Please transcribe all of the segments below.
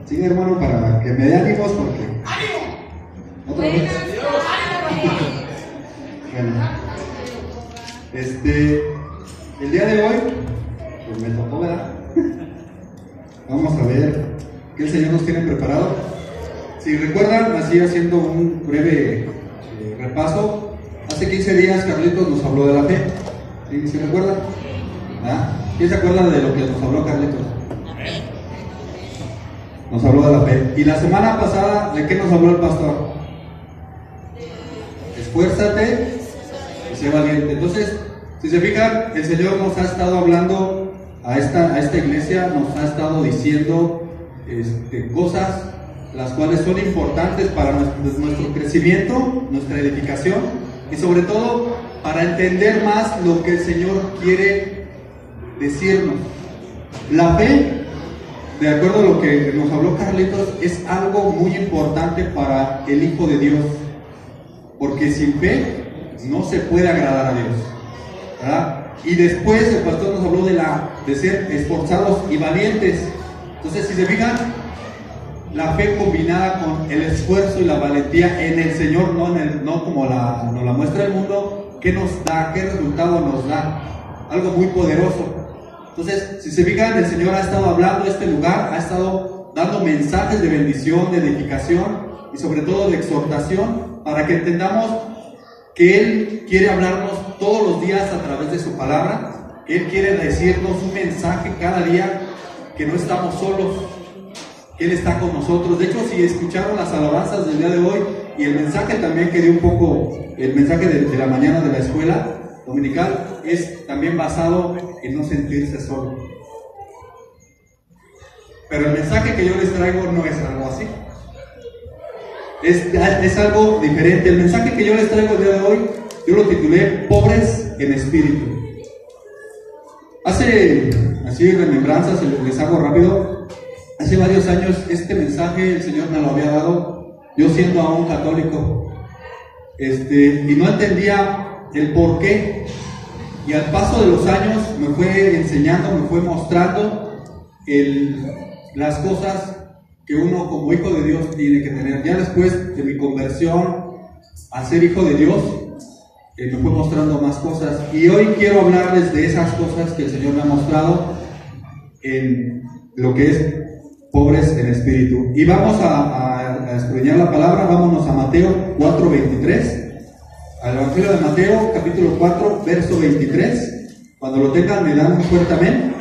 Sí, hermano, para que me dé ánimos, porque... ¡Ánimo! ¿Otra vez? Bueno, el día de hoy, pues me tocó, ¿verdad? Vamos a ver qué el Señor nos tiene preparado. Si recuerdan, así haciendo un breve repaso, hace 15 días Carlitos nos habló de la fe. ¿Sí? ¿Se recuerdan? ¿Ah? ¿Quién se acuerda de lo que nos habló Carlitos? Nos habló de la fe. Y la semana pasada, ¿de qué nos habló el pastor? Esfuérzate y sé valiente. Entonces, si se fijan, el Señor nos ha estado hablando a esta iglesia, nos ha estado diciendo cosas las cuales son importantes para nuestro crecimiento, nuestra edificación y sobre todo para entender más lo que el Señor quiere decirnos. La fe, de acuerdo a lo que nos habló Carlitos, es algo muy importante para el Hijo de Dios, porque sin fe no se puede agradar a Dios, ¿verdad? Y después el pastor nos habló de ser esforzados y valientes. Entonces, si se fijan, la fe combinada con el esfuerzo y la valentía en el Señor, no como nos la muestra el mundo, ¿qué nos da? ¿Qué resultado nos da? Algo muy poderoso. Entonces, si se fijan, el Señor ha estado hablando de este lugar, ha estado dando mensajes de bendición, de edificación y sobre todo de exhortación, para que entendamos que Él quiere hablarnos todos los días a través de su palabra, que Él quiere decirnos un mensaje cada día, que no estamos solos, que Él está con nosotros. De hecho, si escucharon las alabanzas del día de hoy y el mensaje también que dio un poco, el mensaje de la mañana de la escuela dominical, es también basado en no sentirse solo. Pero el mensaje que yo les traigo no es algo así. Es algo diferente. El mensaje que yo les traigo el día de hoy, yo lo titulé Pobres en Espíritu. Hace, así remembranzas, les hago rápido. Hace varios años este mensaje el Señor me lo había dado, yo siendo aún católico, y no entendía el por qué. Y al paso de los años me fue enseñando, me fue mostrando las cosas que uno como hijo de Dios tiene que tener. Ya después de mi conversión a ser hijo de Dios, me fue mostrando más cosas. Y hoy quiero hablarles de esas cosas que el Señor me ha mostrado en lo que es pobres en espíritu. Y vamos a escudriñar la palabra. Vámonos a Mateo 4:23. Al Evangelio de Mateo, capítulo 4, verso 23. Cuando lo tengan, me dan un fuerte amén.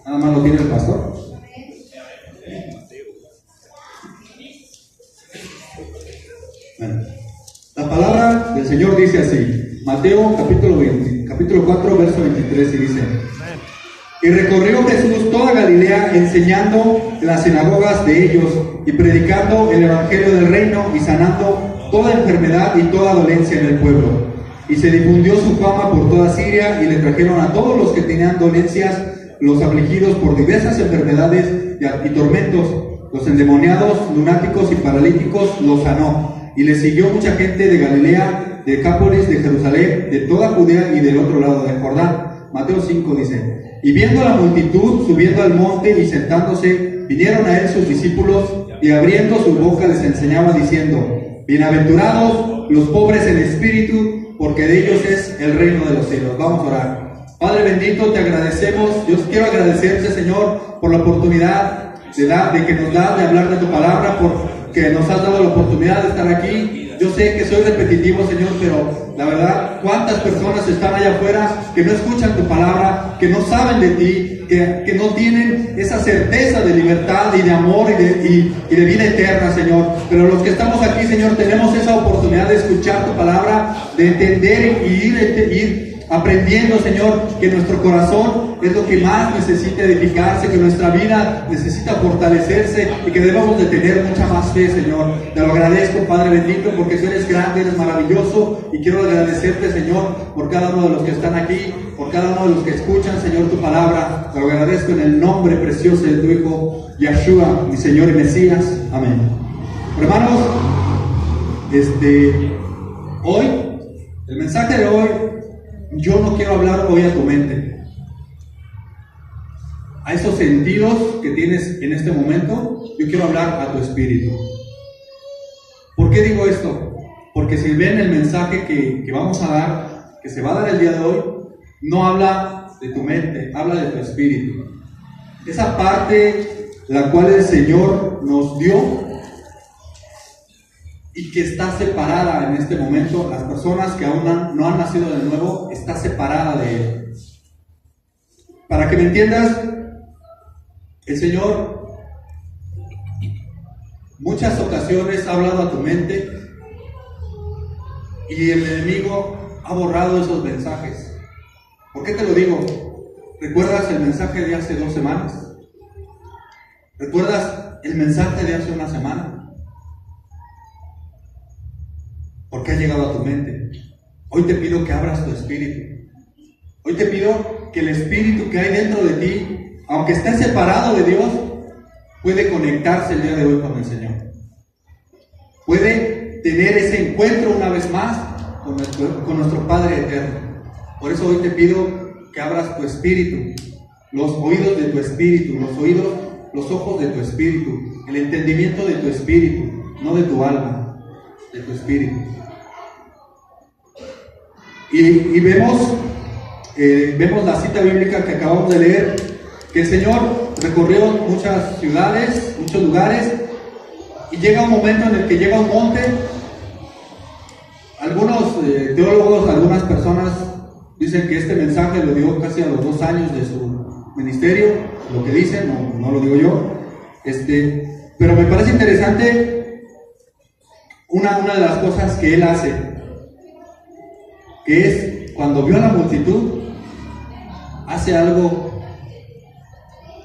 Nada más lo tiene el pastor. Bueno, la palabra del Señor dice así. Mateo capítulo 4, verso 23, y dice: Y recorrió Jesús toda Galilea, enseñando en las sinagogas de ellos y predicando el evangelio del reino y sanando toda enfermedad y toda dolencia en el pueblo. Y se difundió su fama por toda Siria, y le trajeron a todos los que tenían dolencias, los afligidos por diversas enfermedades y tormentos, los endemoniados, lunáticos y paralíticos, los sanó. Y le siguió mucha gente de Galilea, de Decápolis, de Jerusalén, de toda Judea y del otro lado del Jordán. Mateo 5 dice: Y viendo la multitud subiendo al monte y sentándose, vinieron a él sus discípulos, y abriendo su boca les enseñaba diciendo: Bienaventurados los pobres en espíritu, porque de ellos es el reino de los cielos. Vamos a orar. Padre bendito, te agradecemos. Yo quiero agradecerte, Señor, por la oportunidad de que nos das de hablar de tu palabra, porque nos has dado la oportunidad de estar aquí. Yo sé que soy repetitivo, Señor, pero la verdad, cuántas personas están allá afuera que no escuchan tu palabra, que no saben de ti, que no tienen esa certeza de libertad y de amor y de vida eterna, Señor. Pero los que estamos aquí, Señor, tenemos esa oportunidad de escuchar tu palabra, de entender y ir aprendiendo, Señor, que nuestro corazón es lo que más necesita edificarse, que nuestra vida necesita fortalecerse y que debemos de tener mucha más fe, Señor. Te lo agradezco, Padre bendito, porque tú eres grande, eres maravilloso, y quiero agradecerte, Señor, por cada uno de los que están aquí, por cada uno de los que escuchan, Señor, tu palabra. Te lo agradezco en el nombre precioso de tu Hijo Yeshua, mi Señor y Mesías. Amén. Hermanos, hoy, el mensaje de hoy, yo no quiero hablar hoy a tu mente. a esos sentidos que tienes en este momento, yo quiero hablar a tu espíritu. ¿Por qué digo esto? Porque si ven el mensaje que vamos a dar, que se va a dar el día de hoy, no habla de tu mente, habla de tu espíritu. Esa parte la cual el Señor nos dio y que está separada en este momento, las personas que aún no han nacido de nuevo, está separada de Él. Para que me entiendas, el Señor muchas ocasiones ha hablado a tu mente y el enemigo ha borrado esos mensajes. ¿Por qué te lo digo? ¿Recuerdas el mensaje de hace 2 semanas? ¿Recuerdas el mensaje de hace 1 semana? ¿Por qué ha llegado a tu mente? Hoy te pido que abras tu espíritu. Hoy te pido que el espíritu que hay dentro de ti, aunque esté separado de Dios, puede conectarse el día de hoy con el Señor. Puede tener ese encuentro una vez más con nuestro Padre eterno. Por eso hoy te pido que abras tu espíritu, los oídos de tu espíritu, los ojos de tu espíritu, el entendimiento de tu espíritu, no de tu alma, de tu espíritu. Y vemos la cita bíblica que acabamos de leer, que el Señor recorrió muchas ciudades, muchos lugares, y llega un momento en el que llega a un monte. Algunos teólogos, algunas personas dicen que este mensaje lo dio casi a los 2 años de su ministerio, lo que dicen, no lo digo yo, pero me parece interesante una de las cosas que él hace, que es cuando vio a la multitud, hace algo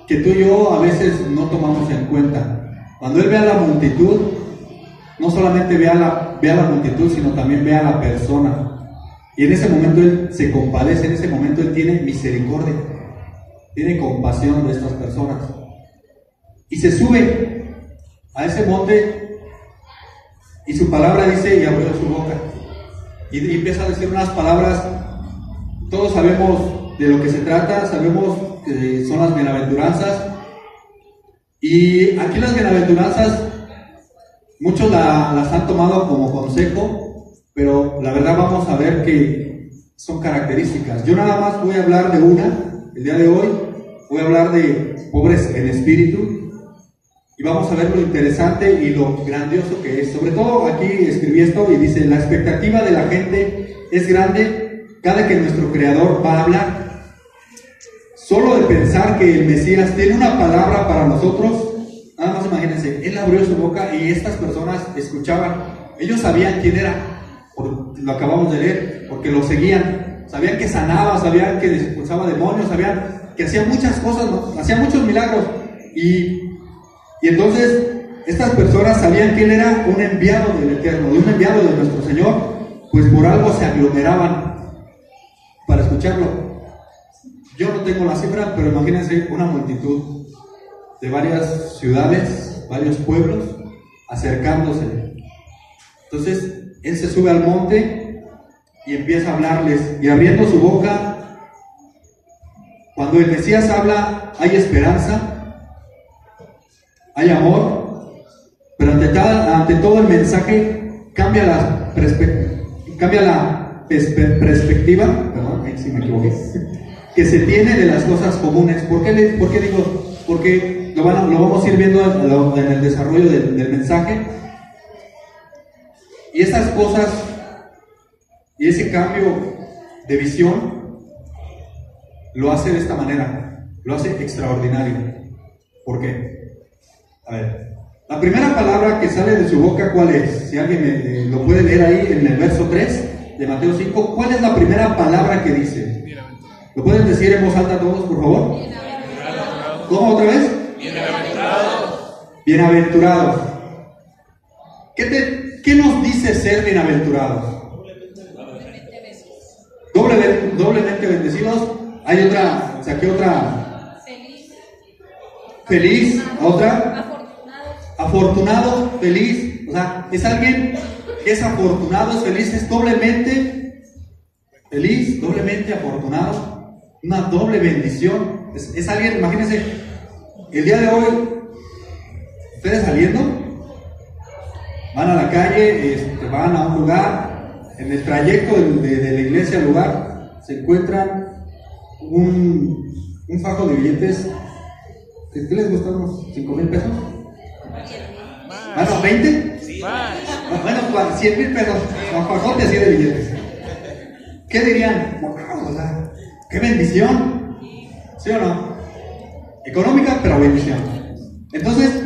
que tú y yo a veces no tomamos en cuenta. Cuando él ve a la multitud, no solamente ve a la multitud, sino también ve a la persona. Y en ese momento él se compadece, en ese momento él tiene misericordia, tiene compasión de estas personas. Y se sube a ese monte y su palabra dice, y abrió su boca. Y empieza a decir unas palabras, todos sabemos de lo que se trata, sabemos que son las bienaventuranzas. Y aquí las bienaventuranzas, muchos las han tomado como consejo, pero la verdad vamos a ver que son características. Yo nada más voy a hablar de una, el día de hoy, voy a hablar de pobres en espíritu, y vamos a ver lo interesante y lo grandioso que es. Sobre todo aquí escribí esto y dice, la expectativa de la gente es grande cada que nuestro Creador va a hablar. Solo de pensar que el Mesías tiene una palabra para nosotros, nada más imagínense, él abrió su boca y estas personas escuchaban. Ellos sabían quién era, lo acabamos de leer, porque lo seguían. Sabían que sanaba, sabían que expulsaba demonios, sabían que hacía muchas cosas, ¿no? Hacía muchos milagros. Y entonces estas personas sabían que él era un enviado del Eterno, un enviado de nuestro Señor, pues por algo se aglomeraban para escucharlo. Yo no tengo la cifra, pero imagínense una multitud de varias ciudades, varios pueblos, acercándose. Entonces, él se sube al monte y empieza a hablarles, y abriendo su boca, cuando el Mesías habla, hay esperanza, hay amor, pero ante todo el mensaje cambia la perspectiva, perdón, ahí sí me equivoqué, que se tiene de las cosas comunes. ¿Por qué digo? Porque lo vamos a ir viendo en el desarrollo del mensaje. Y esas cosas y ese cambio de visión lo hace de esta manera, lo hace extraordinario. ¿Por qué? A ver, la primera palabra que sale de su boca, ¿cuál es? Si alguien lo puede leer ahí en el verso 3 de Mateo 5, ¿cuál es la primera palabra que dice? ¿Lo pueden decir en voz alta todos, por favor? Bienaventurados. ¿Cómo otra vez? Bienaventurados. Bienaventurados. ¿Qué nos dice ser bienaventurados? Doblemente bendecidos. Hay otra, saqué otra. Feliz. Otra. Afortunado, feliz. O sea, es alguien que es afortunado, es feliz, es doblemente feliz, doblemente afortunado. Una doble bendición. Es alguien, imagínense, el día de hoy, ustedes saliendo, van a la calle, van a un lugar, en el trayecto de la iglesia al lugar, se encuentran un fajo de billetes. ¿Qué les gustan unos 5,000 pesos? Bueno, 20. Bueno, 100,000 pesos. Un fajote así de billetes. ¿Qué dirían? Wow, o sea, ¡qué bendición! ¿Sí o no? Económica, pero bendición. Entonces,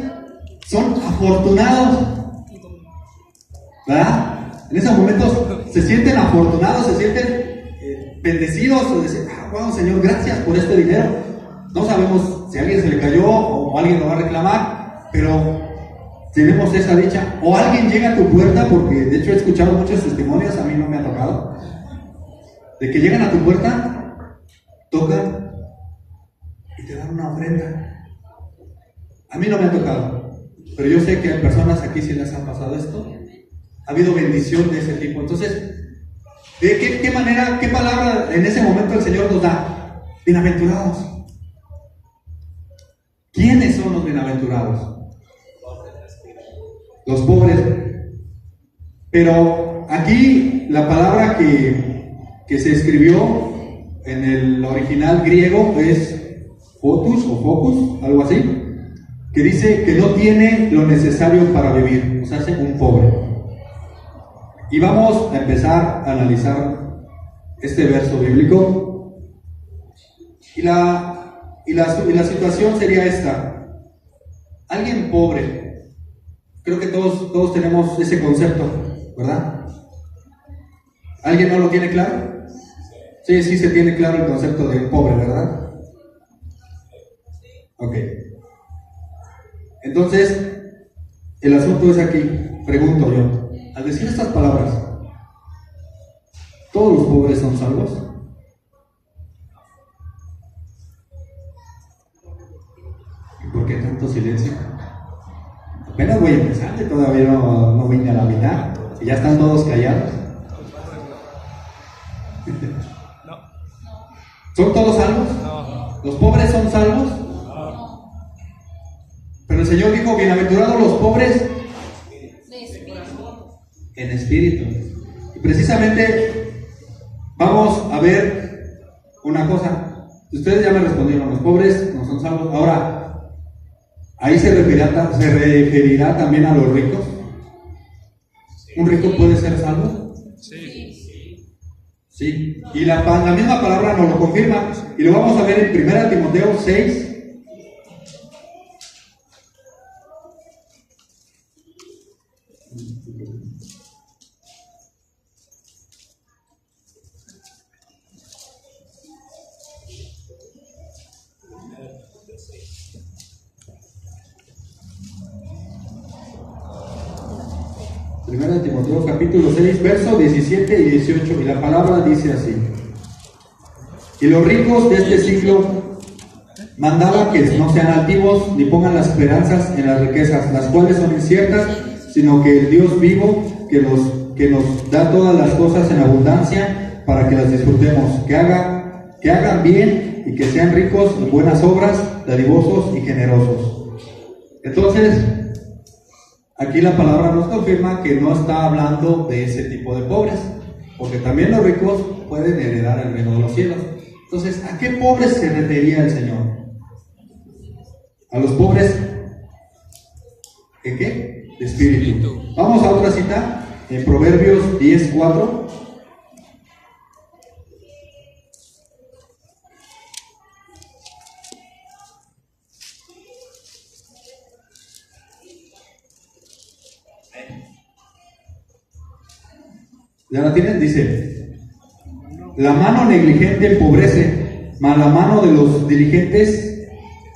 son afortunados, ¿verdad? En esos momentos se sienten afortunados, se sienten bendecidos, o decir, wow, Señor, gracias por este dinero. No sabemos si a alguien se le cayó o alguien lo va a reclamar, pero tenemos esa dicha. O alguien llega a tu puerta, porque de hecho he escuchado muchos testimonios, a mí no me ha tocado, de que llegan a tu puerta, tocan y te dan una ofrenda. A mí no me ha tocado, pero yo sé que hay personas aquí si les ha pasado esto. Ha habido bendición de ese tipo. Entonces, ¿de qué manera, qué palabra en ese momento el Señor nos da? Bienaventurados. ¿Quiénes son los bienaventurados? Los pobres. Pero aquí la palabra que se escribió en el original griego es fotus o focus, algo así, que dice que no tiene lo necesario para vivir, o sea, es un pobre. Y vamos a empezar a analizar este verso bíblico. Y la situación sería esta. Alguien pobre. Creo que todos tenemos ese concepto, ¿verdad? ¿Alguien no lo tiene claro? Sí, se tiene claro el concepto de pobre, ¿verdad? Ok. Entonces, el asunto es aquí. Pregunto yo. Al decir estas palabras, ¿todos los pobres son salvos? ¿Y por qué tanto silencio? Apenas voy empezando y todavía no vine a la mitad. Y ya están todos callados. No. ¿Son todos salvos? No. ¿Los pobres son salvos? No. Pero el Señor dijo, bienaventurados los pobres en espíritu. Y precisamente vamos a ver una cosa. Ustedes ya me respondieron, los pobres no son salvos. Ahora, ahí se referirá también a los ricos. ¿Un rico puede ser salvo? Sí. Y la misma palabra nos lo confirma. Y lo vamos a ver en 1 Timoteo 6. Primera de Timoteo capítulo 6, versos 17 y 18, y la palabra dice así: y los ricos de este siglo mandaba que no sean altivos ni pongan las esperanzas en las riquezas, las cuales son inciertas, sino que el Dios vivo, que nos da todas las cosas en abundancia para que las disfrutemos, que hagan bien y que sean ricos en buenas obras, dadivosos y generosos. Entonces, aquí la palabra nos confirma que no está hablando de ese tipo de pobres, porque también los ricos pueden heredar el reino de los cielos. Entonces, ¿a qué pobres se refería el Señor? ¿A los pobres en qué? De espíritu. Vamos a otra cita, en Proverbios 10:4. ¿Ya la tienen? Dice: la mano negligente empobrece, mas la mano de los diligentes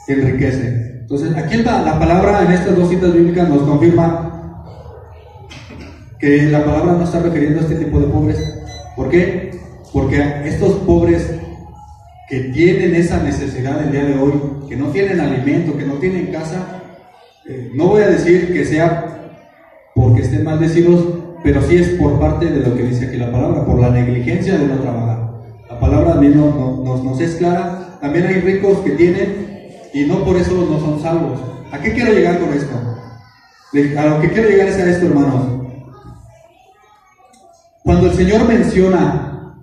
enriquece. Entonces, aquí la palabra en estas dos citas bíblicas nos confirma que la palabra no está refiriendo a este tipo de pobres. ¿Por qué? Porque estos pobres que tienen esa necesidad el día de hoy, que no tienen alimento, que no tienen casa, no voy a decir que sea porque estén maldecidos, pero sí es por parte de lo que dice aquí la palabra, por la negligencia de no trabajar. La palabra también nos es clara también hay ricos que tienen y no por eso no son salvos. ¿A qué quiero llegar con esto? A lo que quiero llegar es a esto, hermanos. Cuando el Señor menciona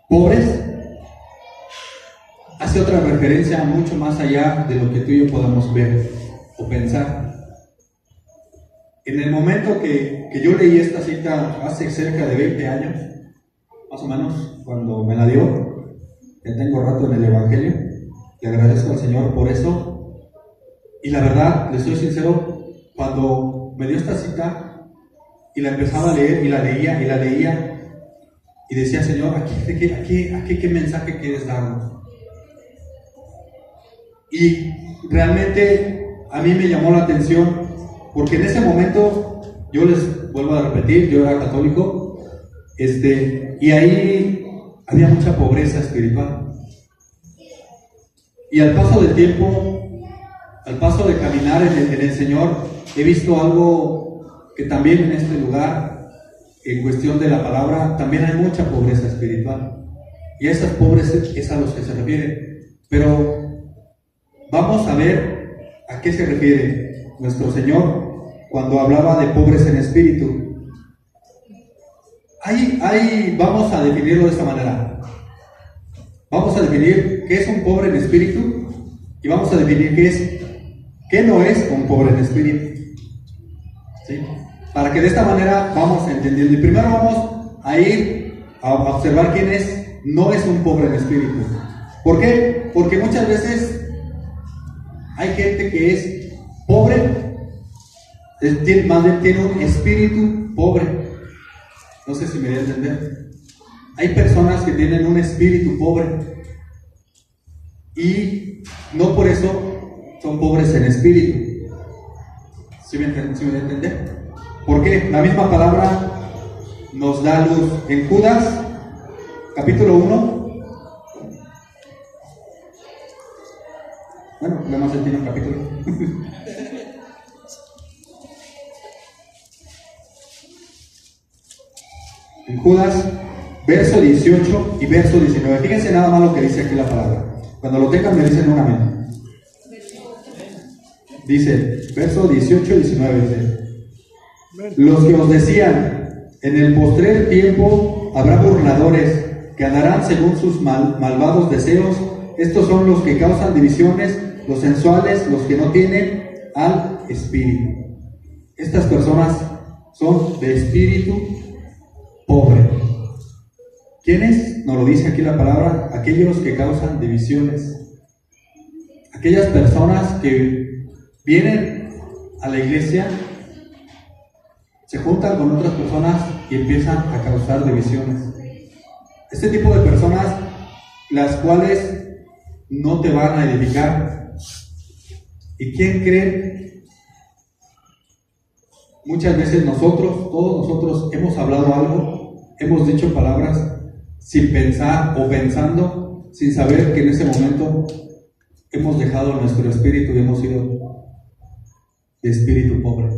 pobres, hace otra referencia mucho más allá de lo que tú y yo podamos ver o pensar. En el momento que yo leí esta cita hace cerca de 20 años, más o menos, cuando me la dio, ya tengo rato en el Evangelio, le agradezco al Señor por eso. Y la verdad, les soy sincero, cuando me dio esta cita y la empezaba a leer y la leía y decía, Señor, aquí ¿qué mensaje quieres darnos? Y realmente a mí me llamó la atención porque en ese momento, yo les vuelvo a repetir, yo era católico, y ahí había mucha pobreza espiritual. Y al paso del tiempo, al paso de caminar en el Señor, he visto algo que también en este lugar, en cuestión de la palabra, también hay mucha pobreza espiritual. Y a esas pobres es a los que se refiere. Pero vamos a ver a qué se refiere nuestro Señor cuando hablaba de pobres en espíritu. Ahí vamos a definirlo de esta manera. Vamos a definir qué es un pobre en espíritu y vamos a definir qué no es un pobre en espíritu. ¿Sí? Para que de esta manera vamos entendiendo. Y primero vamos a ir a observar quién no es un pobre en espíritu. ¿Por qué? Porque muchas veces hay gente que es pobre, más bien tiene un espíritu pobre. No sé si me voy a entender. Hay personas que tienen un espíritu pobre y no por eso son pobres en espíritu. ¿Sí me voy a entender? Porque la misma palabra nos da luz. En Judas, capítulo 1. Bueno, nada más tiene un capítulo. En Judas, verso 18 y verso 19. Fíjense nada más lo que dice aquí la palabra. Cuando lo tengan me dicen un amén. Dice, verso 18 y 19 dice: los que os decían, en el postrer tiempo habrá burladores que andarán según sus malvados deseos. Estos son los que causan divisiones, los sensuales, los que no tienen al espíritu. Estas personas son de espíritu pobre. ¿Quiénes? Nos lo dice aquí la palabra: aquellos que causan divisiones. Aquellas personas que vienen a la iglesia, se juntan con otras personas y empiezan a causar divisiones. Este tipo de personas, las cuales no te van a edificar. ¿Y quién cree? Muchas veces todos nosotros hemos hablado algo, hemos dicho palabras sin pensar o pensando, sin saber que en ese momento hemos dejado nuestro espíritu y hemos sido de espíritu pobre.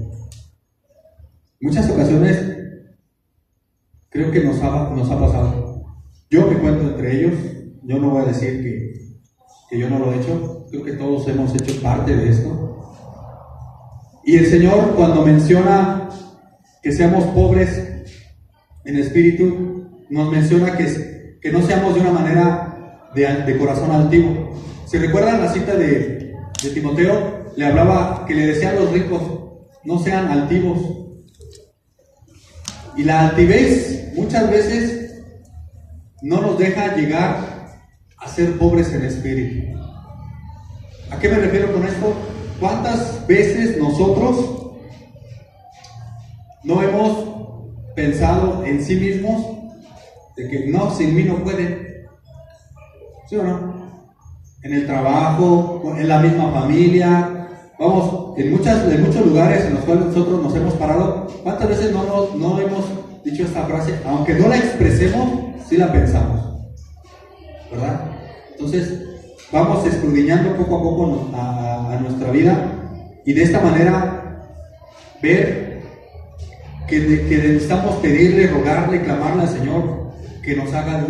Muchas ocasiones creo que nos ha pasado. Yo me cuento entre ellos. Yo no voy a decir que yo no lo he hecho. Creo que todos hemos hecho parte de esto. Y el Señor, cuando menciona que seamos pobres en espíritu, nos menciona que no seamos de una manera de corazón altivo. Si recuerdan la cita de Timoteo, le hablaba que le decía a los ricos: no sean altivos. Y la altivez muchas veces no nos deja llegar a ser pobres en espíritu. ¿A qué me refiero con esto? ¿Cuántas veces nosotros no hemos pensado en sí mismos de que no, sin mí no pueden? ¿Sí o no? En el trabajo, en la misma familia, vamos, en muchos lugares en los cuales nosotros nos hemos parado. ¿Cuántas veces no hemos dicho esta frase? Aunque no la expresemos, sí la pensamos, ¿verdad? Entonces, vamos escudriñando poco a poco a nuestra vida y de esta manera ver que necesitamos pedirle, rogarle, clamarle al Señor que nos haga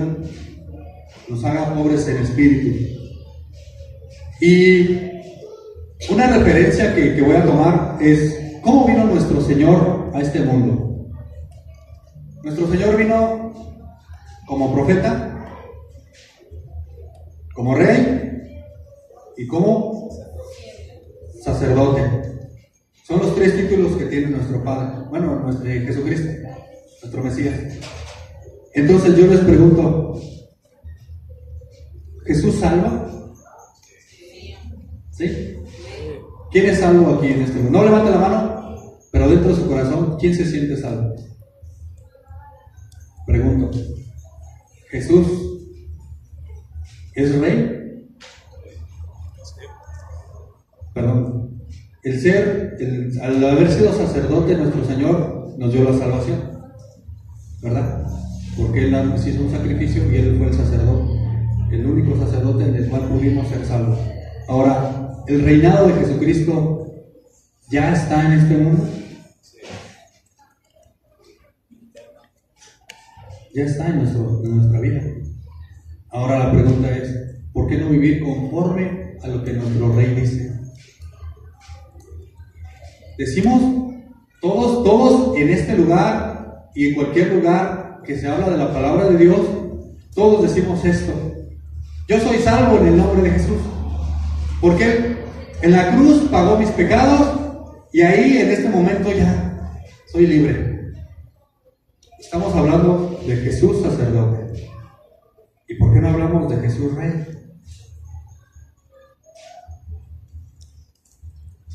pobres en espíritu. Y una referencia que voy a tomar es cómo vino nuestro Señor a este mundo. Nuestro Señor vino como profeta, como rey y como sacerdote. Son los tres títulos que tiene nuestro Padre, bueno, Jesucristo, nuestro Mesías. Entonces yo les pregunto, ¿Jesús salva? ¿Sí? ¿Quién es salvo aquí en este mundo? No levante la mano, pero dentro de su corazón, ¿quién se siente salvo? Pregunto, ¿Jesús es rey? Perdón. Al haber sido sacerdote, nuestro Señor nos dio la salvación, ¿verdad? Porque Él nos hizo un sacrificio y Él fue el sacerdote, el único sacerdote en el cual pudimos ser salvos. Ahora, ¿el reinado de Jesucristo ya está en este mundo? Ya está en nuestra vida. Ahora la pregunta es, ¿por qué no vivir conforme a lo que nuestro Rey dice? Decimos, todos en este lugar y en cualquier lugar que se habla de la palabra de Dios, todos decimos esto: yo soy salvo en el nombre de Jesús, porque en la cruz pagó mis pecados y ahí en este momento ya soy libre. Estamos hablando de Jesús sacerdote. ¿Y por qué no hablamos de Jesús Rey?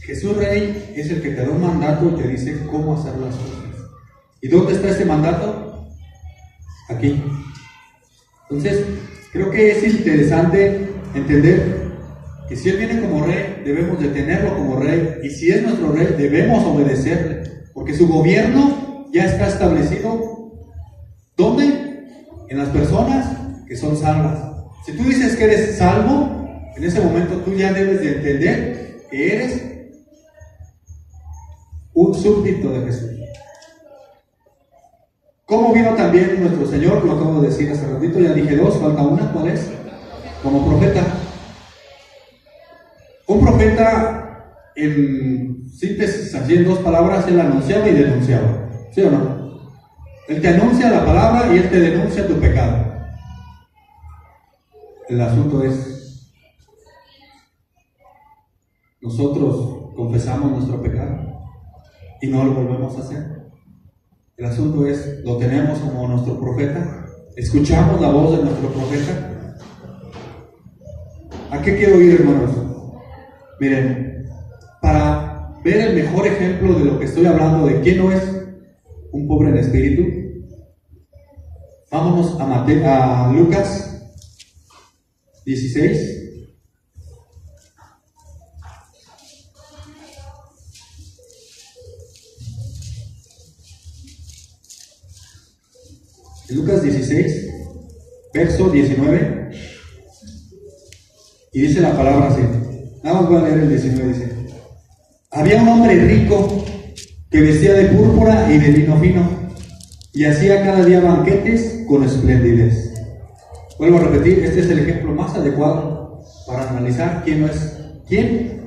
Jesús Rey es el que te da un mandato y te dice cómo hacer las cosas. ¿Y dónde está ese mandato? Aquí. Entonces, creo que es interesante entender que si Él viene como Rey, debemos de tenerlo como Rey. Y si es nuestro Rey, debemos obedecerle. Porque su gobierno ya está establecido. ¿Dónde? En las personas que son salvas. Si tú dices que eres salvo, en ese momento tú ya debes de entender que eres un súbdito de Jesús. ¿Cómo vino también nuestro Señor? Lo acabo de decir hace ratito, ya dije dos, falta una. ¿Cuál es? Como profeta. Un profeta, en síntesis, así en dos palabras, él anunciaba y denunciaba. ¿Sí o no? Él te anuncia la palabra y Él te denuncia tu pecado. El asunto es, nosotros confesamos nuestro pecado y no lo volvemos a hacer. El asunto es, lo tenemos como nuestro profeta, escuchamos la voz de nuestro profeta. ¿A qué quiero ir, hermanos? Miren, para ver el mejor ejemplo de lo que estoy hablando, de quién no es un pobre en espíritu, vámonos a Lucas 16. Lucas 16, verso 19, y dice la palabra así. Nada más voy a leer el 19, dice: había un hombre rico que vestía de púrpura y de lino fino, y hacía cada día banquetes con esplendidez. Vuelvo a repetir, este es el ejemplo más adecuado para analizar quién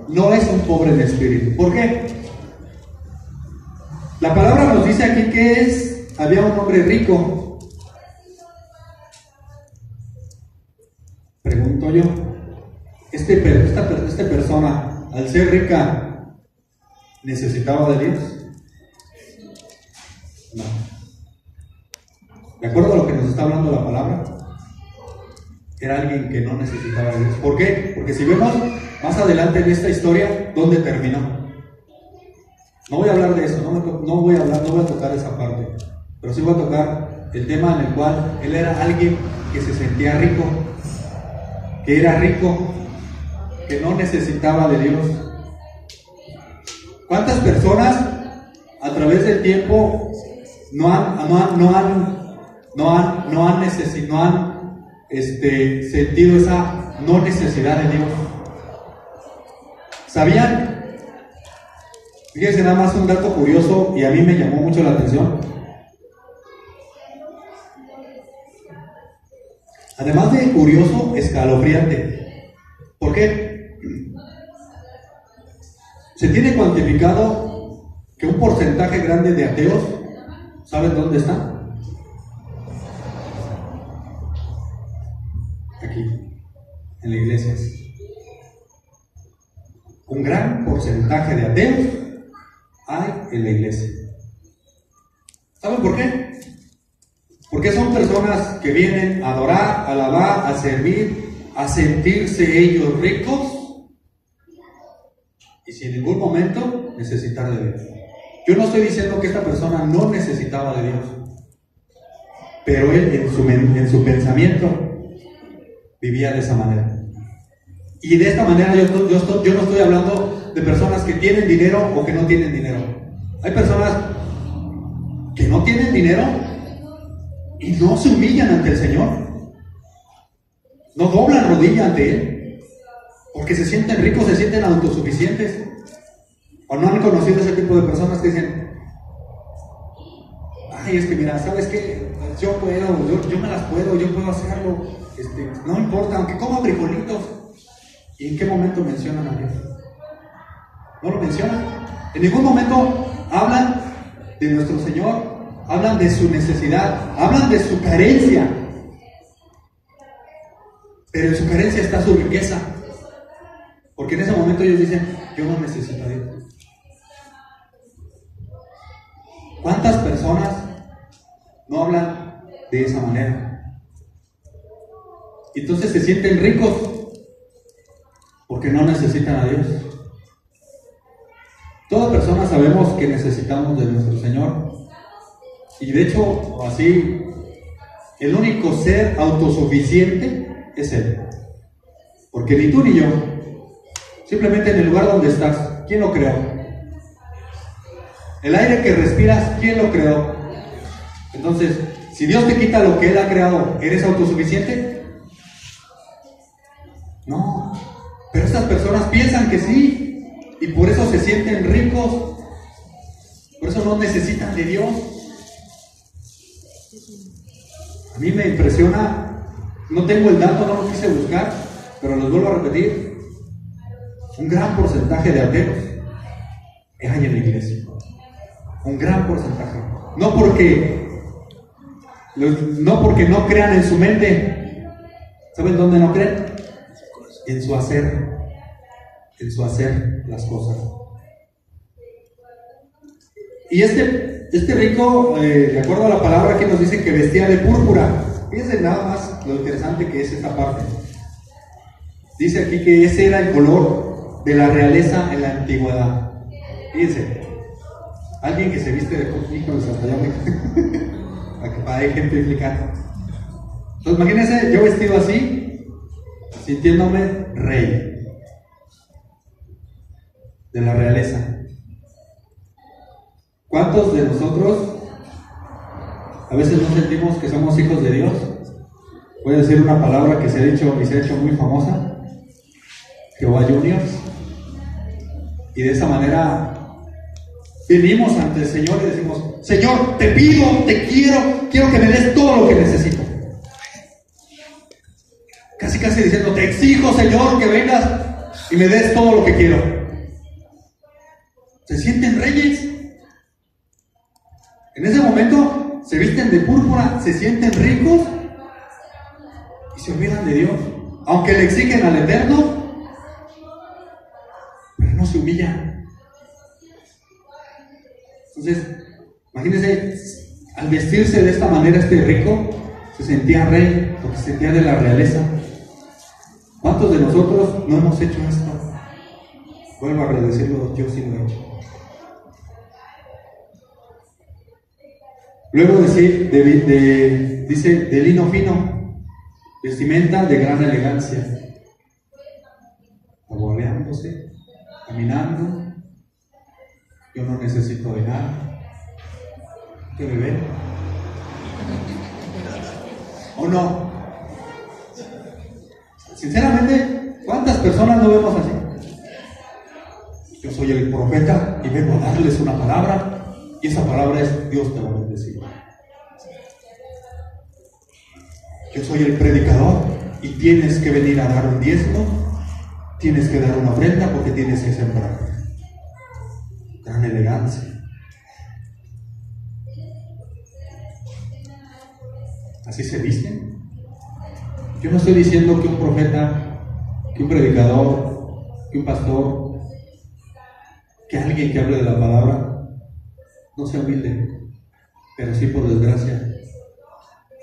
no es un pobre en espíritu. ¿Por qué? La palabra nos dice aquí que había un hombre rico. Pregunto yo, esta persona, al ser rica, ¿necesitaba de Dios? No. De acuerdo a lo que nos está hablando la palabra, era alguien que no necesitaba de Dios. ¿Por qué? Porque si vemos más adelante en esta historia, ¿dónde terminó? No voy a hablar de eso, no voy a tocar esa parte, pero sí voy a tocar el tema en el cual él era alguien que se sentía rico, que era rico, que no necesitaba de Dios. ¿Cuántas personas a través del tiempo no han sentido esa no necesidad de Dios? ¿Sabían? Fíjense nada más un dato curioso y a mí me llamó mucho la atención. Además de curioso, escalofriante. ¿Por qué? Se tiene cuantificado que un porcentaje grande de ateos, ¿saben dónde están? Aquí, en la iglesia. Un gran porcentaje de ateos hay en la iglesia. ¿Saben por qué? Porque son personas que vienen a adorar, a alabar, a servir, a sentirse ellos ricos y sin ningún momento necesitar de Dios. Yo no estoy diciendo que esta persona no necesitaba de Dios, pero él en su pensamiento vivía de esa manera. Y de esta manera yo no estoy hablando de personas que tienen dinero o que no tienen dinero. Hay personas que no tienen dinero y no se humillan ante el Señor, no doblan rodilla ante Él, porque se sienten ricos, se sienten autosuficientes. ¿O no han conocido ese tipo de personas que dicen, ay, es que mira, ¿sabes qué? Yo puedo, yo me las puedo, yo puedo hacerlo, no importa, aunque coma frijolitos? ¿Y en qué momento mencionan a Dios? No lo mencionan. En ningún momento hablan de nuestro Señor, hablan de su necesidad, hablan de su carencia. Pero en su carencia está su riqueza. Porque en ese momento ellos dicen, yo no necesito a Dios. ¿Cuántas personas no hablan de esa manera? Entonces se sienten ricos porque no necesitan a Dios. Todas personas sabemos que necesitamos de nuestro Señor. Y de hecho, así, el único ser autosuficiente es Él. Porque ni tú ni yo, simplemente en el lugar donde estás, ¿quién lo creó? El aire que respiras, ¿quién lo creó? Entonces, si Dios te quita lo que Él ha creado, ¿eres autosuficiente? No. Pero estas personas piensan que sí, y por eso se sienten ricos, por eso no necesitan de Dios. A mí me impresiona, no tengo el dato, no lo quise buscar, pero les vuelvo a repetir, un gran porcentaje de ateos hay en la iglesia. Un gran porcentaje. No porque no crean en su mente. ¿Saben dónde no creen? En su hacer las cosas. Y este rico, de acuerdo a la palabra que nos dice que vestía de púrpura. Fíjense nada más lo interesante que es esta parte. Dice aquí que ese era el color de la realeza en la antigüedad. Fíjense, alguien que se viste de híjoles, hasta ya para ejemplificar. Entonces imagínense yo vestido así, sintiéndome rey de la realeza. ¿Cuántos de nosotros a veces no sentimos que somos hijos de Dios? Voy a decir una palabra que se ha dicho y se ha hecho muy famosa: Jehová Juniors. Y de esa manera venimos ante el Señor y decimos: Señor, te pido, te quiero que me des todo lo que necesito. Casi diciendo: te exijo, Señor, que vengas y me des todo lo que quiero. ¿Se sienten reyes? En ese momento se visten de púrpura, se sienten ricos y se olvidan de Dios, aunque le exigen al Eterno, pero no se humillan. Entonces, imagínense, al vestirse de esta manera este rico, se sentía rey, porque se sentía de la realeza. ¿Cuántos de nosotros no hemos hecho esto? Vuelvo a decirlo, yo sí lo he hecho. Luego dice de lino fino, vestimenta de gran elegancia, saboreándose, caminando. Yo no necesito de nada. ¿Qué me ven? ¿O no? Sinceramente, ¿cuántas personas no vemos así? Yo soy el profeta y vengo a darles una palabra, y esa palabra es: Dios te va a bendecir. Yo soy el predicador y tienes que venir a dar un diezmo, tienes que dar una ofrenda porque tienes que sembrar. elegancia. ¿Así se visten? Yo no estoy diciendo que un profeta, que un predicador, que un pastor, que alguien que hable de la palabra no sea humilde, pero sí, por desgracia,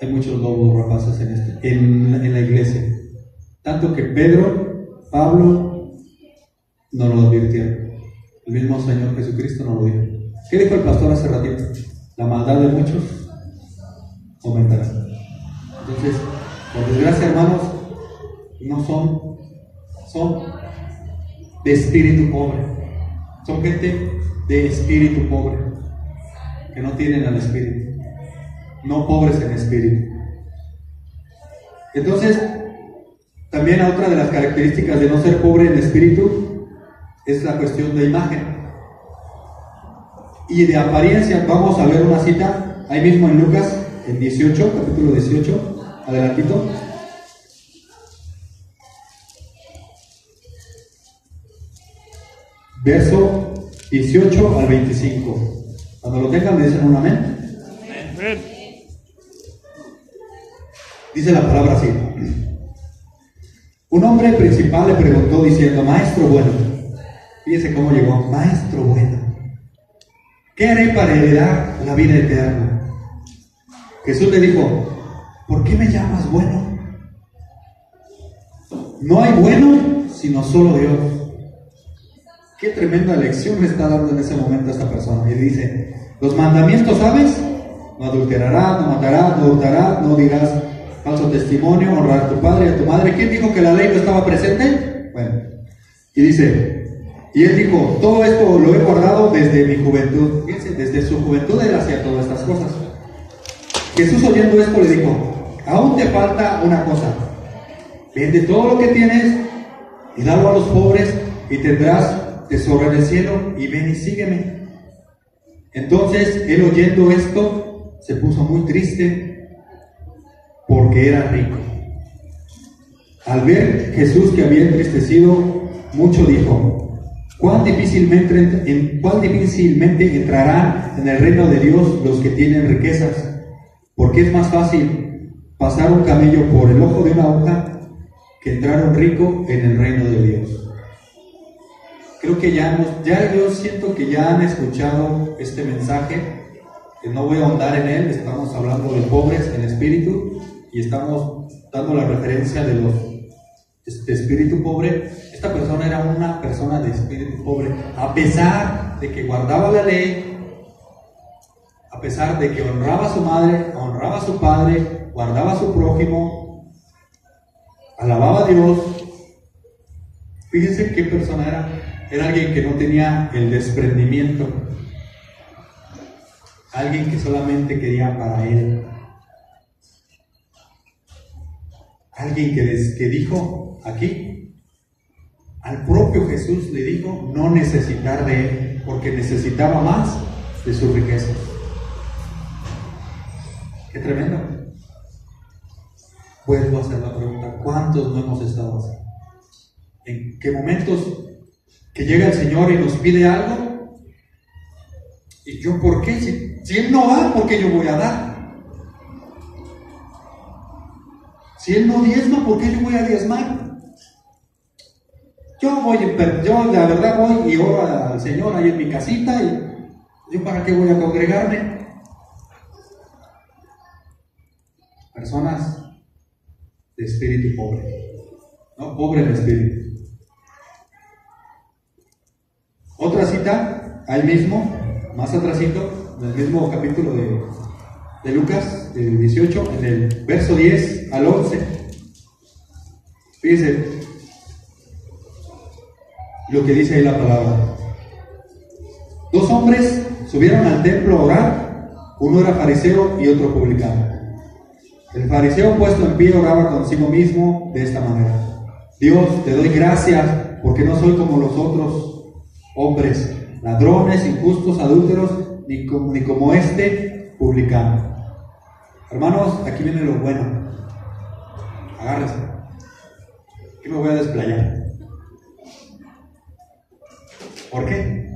hay muchos lobos rapaces en la iglesia. Tanto que Pedro, Pablo, no lo advirtieron. El mismo Señor Jesucristo no lo dijo. ¿Qué dijo el pastor hace ratito? La maldad de muchos aumentará. Entonces, por desgracia, hermanos, no son de espíritu pobre. Son gente de espíritu pobre, que no tienen al espíritu, no pobres en espíritu. Entonces, también otra de las características de no ser pobre en espíritu es la cuestión de imagen y de apariencia. Vamos a ver una cita ahí mismo en Lucas, en 18, capítulo 18, adelantito. Verso 18 al 25. Cuando lo tengan, me dicen un amén. Amén. Dice la palabra así: un hombre principal le preguntó diciendo: maestro bueno, fíjese cómo llegó, maestro bueno, ¿qué haré para heredar la vida eterna? Jesús le dijo: ¿por qué me llamas bueno? No hay bueno sino solo Dios. Qué tremenda lección me está dando en ese momento esta persona. Y dice: los mandamientos, ¿sabes? No adulterarás, no matarás, no hurtarás, no dirás falso testimonio, honrar a tu padre y a tu madre. ¿Quién dijo que la ley no estaba presente? Bueno, y dice, y él dijo: todo esto lo he guardado desde mi juventud. Fíjense, desde su juventud él hacía todas estas cosas. Jesús, oyendo esto, le dijo: aún te falta una cosa. Vende todo lo que tienes y dalo a los pobres y tendrás tesoro en el cielo, y ven y sígueme. Entonces él, oyendo esto, se puso muy triste porque era rico. Al ver Jesús que había entristecido mucho, dijo: cuán difícilmente entrarán en el reino de Dios los que tienen riquezas, porque es más fácil pasar un camello por el ojo de una aguja que entrar un rico en el reino de Dios. Creo que yo siento que ya han escuchado este mensaje, que no voy a ahondar en él. Estamos hablando de pobres en espíritu y estamos dando la referencia de los de espíritu pobre. Esta persona era una persona de espíritu pobre, a pesar de que guardaba la ley, a pesar de que honraba a su madre, honraba a su padre, guardaba a su prójimo, alababa a Dios. Fíjense qué persona era. Era alguien que no tenía el desprendimiento, alguien que solamente quería para él, alguien que dijo aquí, al propio Jesús le dijo no necesitar de él, porque necesitaba más de su riqueza. ¡Qué tremendo! Vuelvo a hacer la pregunta: ¿cuántos no hemos estado así? ¿En qué momentos que llega el Señor y nos pide algo? ¿Y yo por qué? Si Él no da, ¿por qué yo voy a dar? Si Él no diezma, ¿por qué yo voy a diezmar? Yo la verdad voy y oro al Señor ahí en mi casita, y ¿yo para qué voy a congregarme? Personas de espíritu pobre, no pobre en espíritu. Otra cita, ahí mismo, más atrasito, en el mismo capítulo de Lucas, del 18, en el verso 10 al 11. Fíjense lo que dice ahí la palabra. Dos hombres subieron al templo a orar, uno era fariseo y otro publicano. El fariseo, puesto en pie, oraba consigo mismo de esta manera: Dios, te doy gracias porque no soy como los otros hombres, ladrones, injustos, adúlteros, ni como este publicano. Hermanos, aquí viene lo bueno. Agárrense. Aquí me voy a desplayar. ¿Por qué?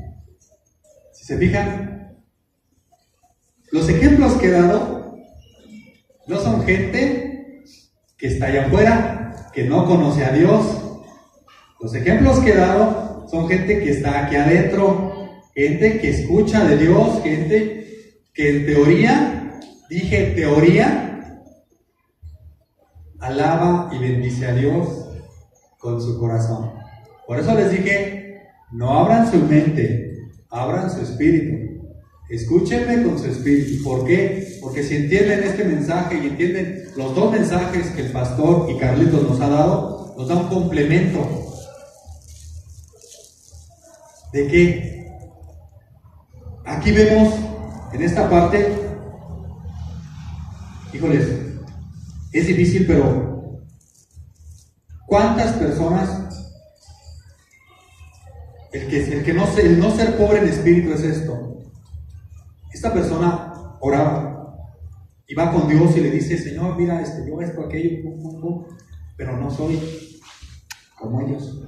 Si ¿Se fijan? Los ejemplos que he dado no son gente que está allá afuera, que no conoce a Dios. Los ejemplos que he dado son gente que está aquí adentro, gente que escucha de Dios, gente que en teoría, dije teoría, alaba y bendice a Dios con su corazón. Por eso les dije, no abran su mente, abran su espíritu. Escúchenme con su espíritu. ¿Por qué? Porque si entienden este mensaje y entienden los dos mensajes que el pastor y Carlitos nos ha dado, nos da un complemento. ¿De qué? Aquí vemos en esta parte, híjoles, es difícil, pero ¿cuántas personas? El no ser pobre en espíritu es esto. Esta persona oraba y va con Dios y le dice: Señor, mira, yo esto, aquello, pero no soy como ellos.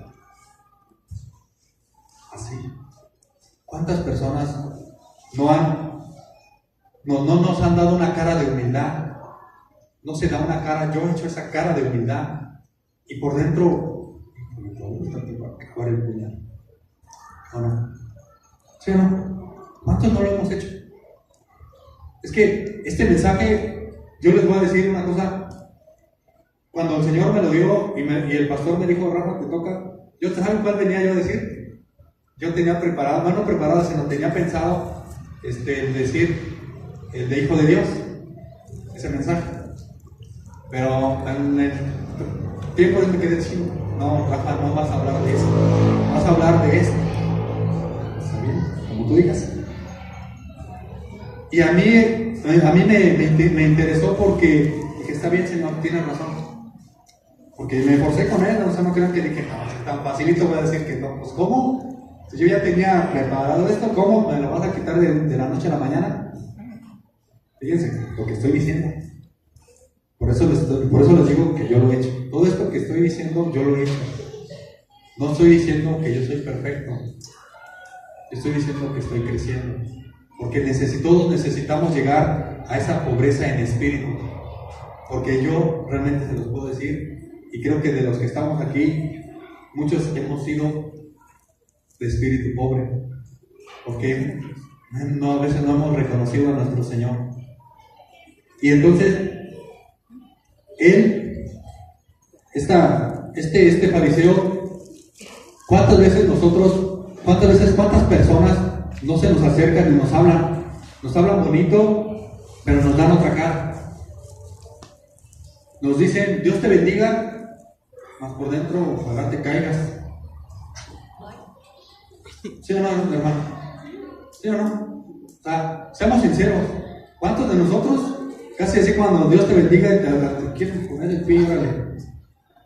Así. ¿Cuántas personas no nos han dado una cara de humildad? No se da una cara, yo he hecho esa cara de humildad y por dentro, acabar el puñal. ¿O no? ¿Sí o no? ¿Cuántos no lo hemos hecho? Es que este mensaje, yo les voy a decir una cosa. Cuando el Señor me lo dio y el pastor me dijo: Rafa, te toca. ¿Saben cuál venía yo a decir? Yo tenía preparado, no preparado, sino tenía pensado decir el de Hijo de Dios, ese mensaje. Pero en el tiempo me quedé diciendo: no, Rafa, no vas a hablar de eso, vas a hablar de esto. ¿Está bien? Como tú digas. Y a mí me interesó porque dije: está bien, Señor, tienes razón. Porque me forcé con él, no crean que dije: no, tan facilito voy a decir que no. Pues ¿cómo? Si yo ya tenía preparado esto, ¿cómo me lo vas a quitar de la noche a la mañana? Fíjense lo que estoy diciendo. Por eso les digo que yo lo he hecho. Todo esto que estoy diciendo, yo lo he hecho. No estoy diciendo que yo soy perfecto. Estoy diciendo que estoy creciendo. Porque todos necesitamos llegar a esa pobreza en espíritu. Porque yo realmente se los puedo decir, y creo que de los que estamos aquí, muchos hemos sido de espíritu pobre. Porque a veces no hemos reconocido a nuestro Señor. Y entonces, este fariseo, cuántas personas no se nos acercan y nos hablan bonito, pero nos dan otra cara. Nos dicen: Dios te bendiga, mas por dentro ojalá te caigas. ¿Sí o no, hermano? ¿Sí o no? O sea, seamos sinceros. ¿Cuántos de nosotros casi así cuando Dios te bendiga y te quieren poner el pie?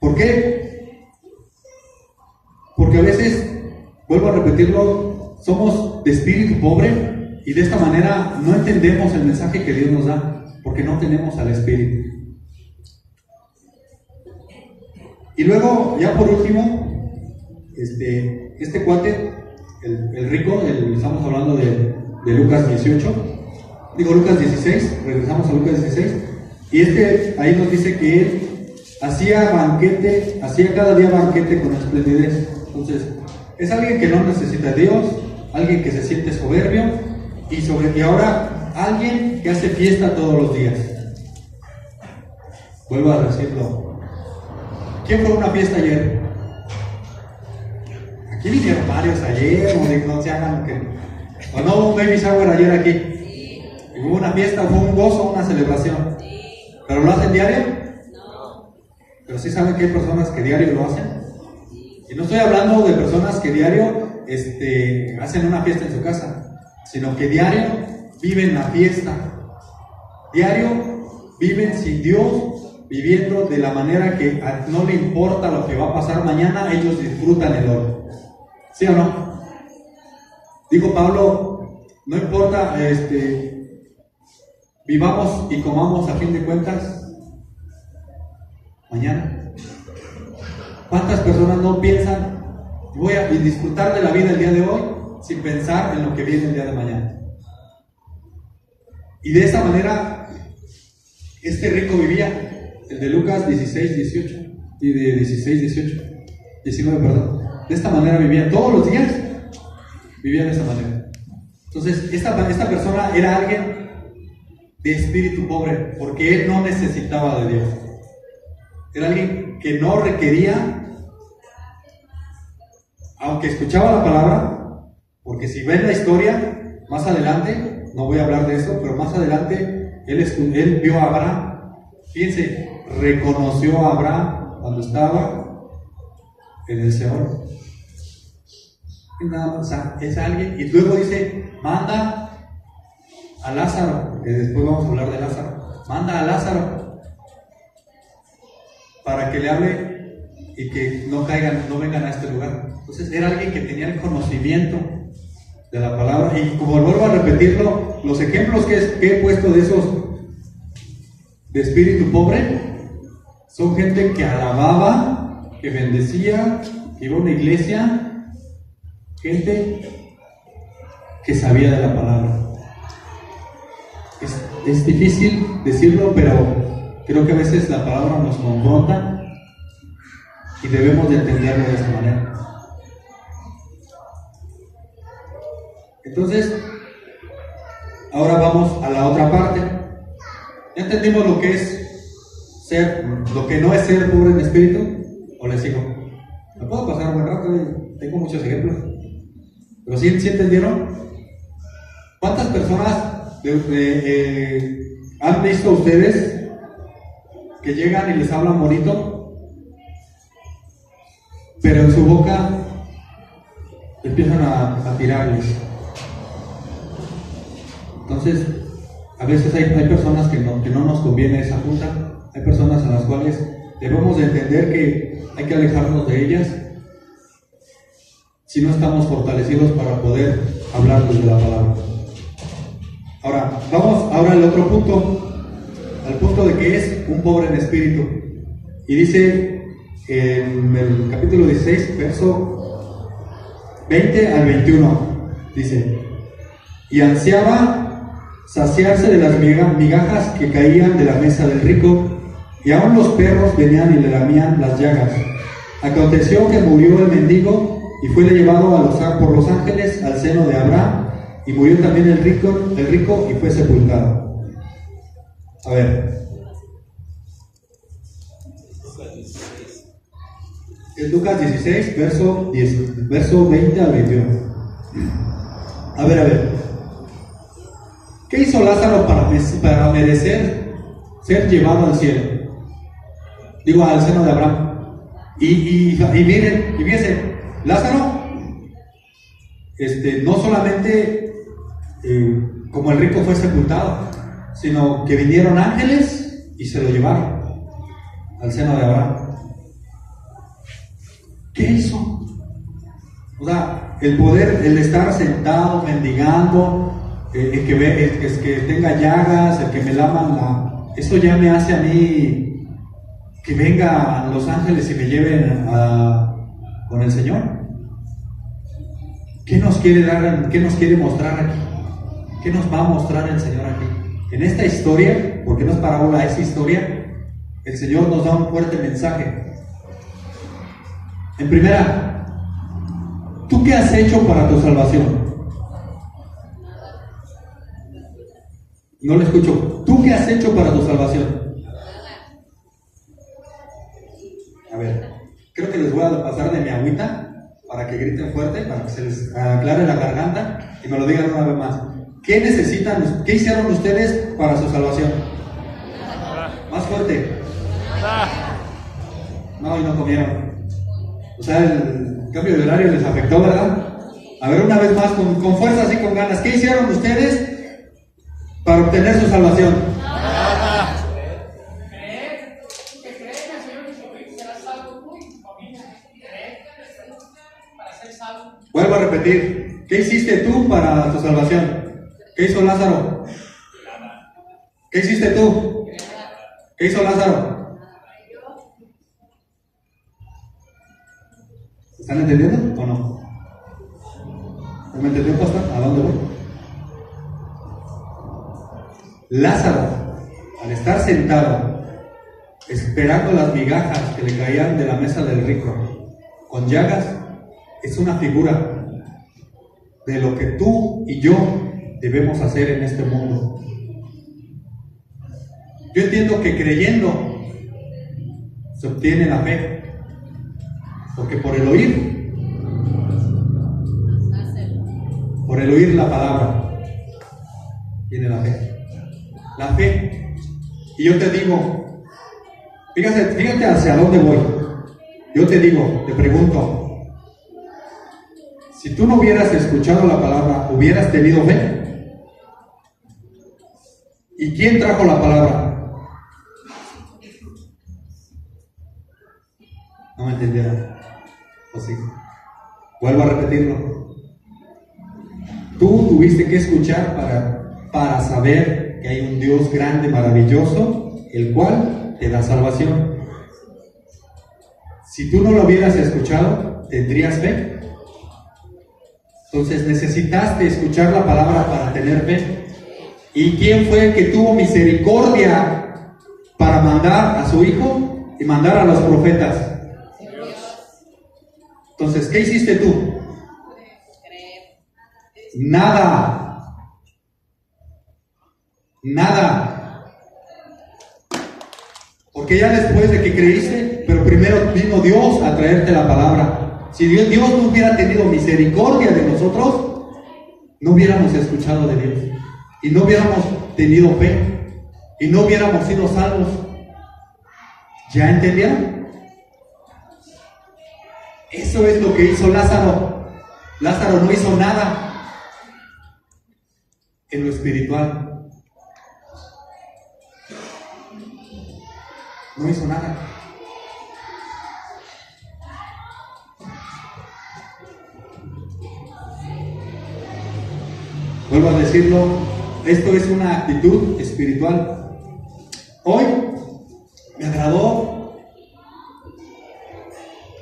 ¿Por qué? Porque a veces, vuelvo a repetirlo, somos de espíritu pobre y de esta manera no entendemos el mensaje que Dios nos da, porque no tenemos al Espíritu. Y luego, ya por último, este cuate, el rico, estamos hablando de Lucas 16, regresamos a Lucas 16, y ahí nos dice que él hacía cada día banquete con esplendidez. Entonces, es alguien que no necesita a Dios, alguien que se siente soberbio, y ahora alguien que hace fiesta todos los días. Vuelvo a decirlo. ¿Quién fue a una fiesta ayer? Aquí vinieron varios ayer, no se hagan que... ¿O no hubo un baby shower ayer aquí? ¿Hubo una fiesta, fue un gozo, una celebración? ¿Pero lo hacen diario? No. ¿Pero sí saben que hay personas que diario lo hacen? Y no estoy hablando de personas que diario hacen una fiesta en su casa, sino que diario viven la fiesta. Diario viven sin Dios, viviendo de la manera que no le importa lo que va a pasar mañana, ellos disfrutan el hoy. ¿Sí o no? Dijo Pablo: no importa, vivamos y comamos a fin de cuentas mañana. ¿Cuántas personas no piensan: voy a disfrutar de la vida el día de hoy, sin pensar en lo que viene el día de mañana. Y de esa manera, este rico vivía, el de Lucas 16, 18, y de 16, 18, 19, perdón. De esta manera vivía todos los días, vivía de esa manera. Entonces, esta persona era alguien de espíritu pobre, porque él no necesitaba de Dios. Era alguien que no requería, aunque escuchaba la palabra, porque si ven la historia, más adelante, no voy a hablar de eso, pero más adelante, él vio a Abraham. Fíjense, reconoció a Abraham cuando estaba en el Seol. Nada más, o sea, es alguien, y luego dice, manda a Lázaro, porque después vamos a hablar de Lázaro, manda a Lázaro para que le hable y que no vengan a este lugar. Entonces era alguien que tenía el conocimiento de la palabra, y como vuelvo a repetirlo, los ejemplos que he puesto de esos de espíritu pobre son gente que alababa, que bendecía, que iba a una iglesia, gente que sabía de la palabra. Es difícil decirlo, pero creo que a veces la palabra nos confronta y debemos de entenderlo de esta manera. Entonces, ahora vamos a la otra parte. Ya entendimos lo que es lo que no es ser pobre en espíritu, o les digo, me puedo pasar un buen rato, tengo muchos ejemplos, pero ¿sí entendieron? ¿Cuántas personas han visto ustedes que llegan y les hablan bonito, pero en su boca empiezan a tirarles? Entonces, a veces hay personas que no nos conviene esa junta. Hay personas a las cuales debemos de entender que hay que alejarnos de ellas si no estamos fortalecidos para poder hablarles de la palabra. Ahora, vamos ahora al otro punto, al punto de que es un pobre en espíritu. Y dice en el capítulo 16, verso 20 al 21, dice, y ansiaba saciarse de las migajas que caían de la mesa del rico, y aún los perros venían y le lamían las llagas. Aconteció que murió el mendigo y fue llevado por los ángeles al seno de Abraham, y murió también el rico y fue sepultado. A ver, es Lucas 16, verso 20 al 21. A ver. ¿Qué hizo Lázaro para merecer ser llevado al cielo? Digo, al seno de Abraham. Y miren, y fíjense, Lázaro, no solamente como el rico fue sepultado, sino que vinieron ángeles y se lo llevaron al seno de Abraham. ¿Qué hizo? O sea, el estar sentado mendigando, el que tenga llagas, el que me laman eso ya me hace a mí que venga los ángeles y me lleven con el Señor. ¿Qué nos quiere dar? ¿Qué nos quiere mostrar aquí? ¿Qué nos va a mostrar el Señor aquí? En esta historia, porque no es parábola, es historia, el Señor nos da un fuerte mensaje. En primera, ¿tú qué has hecho para tu salvación? No lo escucho. ¿Tú qué has hecho para tu salvación? A ver, creo que les voy a pasar de mi agüita para que griten fuerte, para que se les aclare la garganta y me lo digan una vez más. ¿Qué necesitan? ¿Qué hicieron ustedes para su salvación? Más fuerte. No, y no comieron. O sea, el cambio de horario les afectó, ¿verdad? A ver, una vez más, con fuerza, así con ganas. ¿Qué hicieron ustedes para obtener su salvación? Vuelvo a repetir. ¿Qué hiciste tú para tu salvación? ¿Qué hizo Lázaro? ¿Qué hiciste tú? ¿Qué hizo Lázaro? ¿Están entendiendo o no? ¿Me entendió, pastor? ¿A dónde voy? Lázaro, al estar sentado, esperando las migajas que le caían de la mesa del rico, con llagas, es una figura de lo que tú y yo debemos hacer en este mundo. Yo entiendo que creyendo se obtiene la fe, porque por el oír la palabra viene la fe. La fe. Y yo te digo, fíjate hacia dónde voy. Yo te digo, te pregunto, si tú no hubieras escuchado la palabra, ¿hubieras tenido fe? ¿Y quién trajo la palabra? No me entendieron. ¿O sí? Vuelvo a repetirlo. Tú tuviste que escuchar para saber que hay un Dios grande, maravilloso, el cual te da salvación. Si tú no lo hubieras escuchado, ¿tendrías fe? Entonces necesitaste escuchar la palabra para tener fe. ¿Y quién fue el que tuvo misericordia para mandar a su hijo y mandar a los profetas? Entonces, ¿qué hiciste tú? Nada. Porque ya después de que creíste, pero primero vino Dios a traerte la palabra. Si Dios no hubiera tenido misericordia de nosotros, no hubiéramos escuchado de Dios y no hubiéramos tenido fe y no hubiéramos sido salvos. ¿Ya entendieron? Eso es lo que hizo Lázaro. Lázaro no hizo nada en lo espiritual. No hizo nada. Vuelvo a decirlo, esto es una actitud espiritual. Hoy me agradó,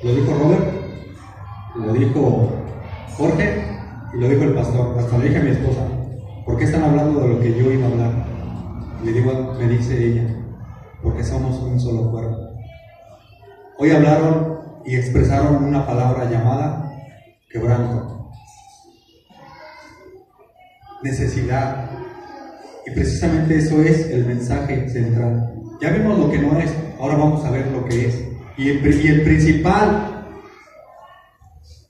lo dijo Robert, lo dijo Jorge y lo dijo el pastor. Hasta le dije a mi esposa, ¿por qué están hablando de lo que yo iba a hablar? Le digo, me dice ella, porque somos un solo cuerpo. Hoy hablaron y expresaron una palabra llamada quebranto, necesidad, y precisamente eso es el mensaje central. Ya vimos lo que no es, ahora vamos a ver lo que es. Y el principal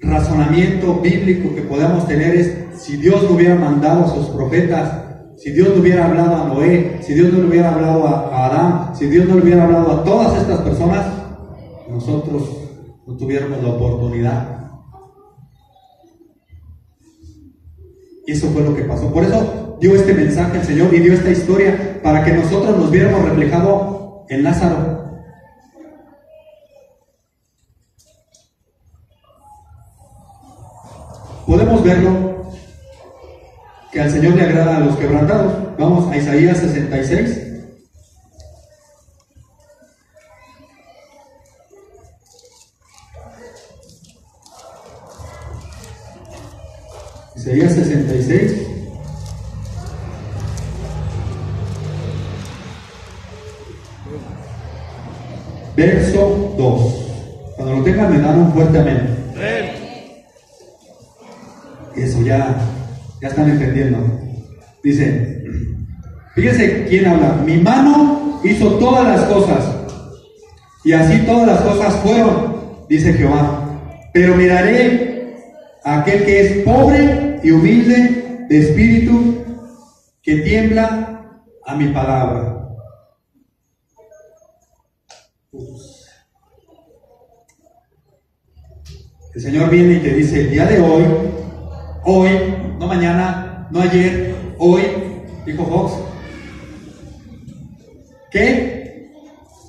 razonamiento bíblico que podamos tener es: si Dios no hubiera mandado a sus profetas, si Dios no hubiera hablado a Noé, si Dios no le hubiera hablado a Adán, si Dios no le hubiera hablado a todas estas personas, nosotros no tuviéramos la oportunidad. Y eso fue lo que pasó. Por eso dio este mensaje el Señor y dio esta historia, para que nosotros nos viéramos reflejado en Lázaro. Podemos verlo, que al Señor le agrada a los quebrantados. Vamos a Isaías 66. Isaías 66. Verso 2. Cuando lo tengan me dan un fuerte amén. Eso ya están entendiendo. Dice, fíjense quién habla. Mi mano hizo todas las cosas, y así todas las cosas fueron, dice Jehová. Pero miraré a aquel que es pobre y humilde de espíritu, que tiembla a mi palabra. El Señor viene y te dice: el día de hoy, no mañana, no ayer, hoy, dijo Fox, que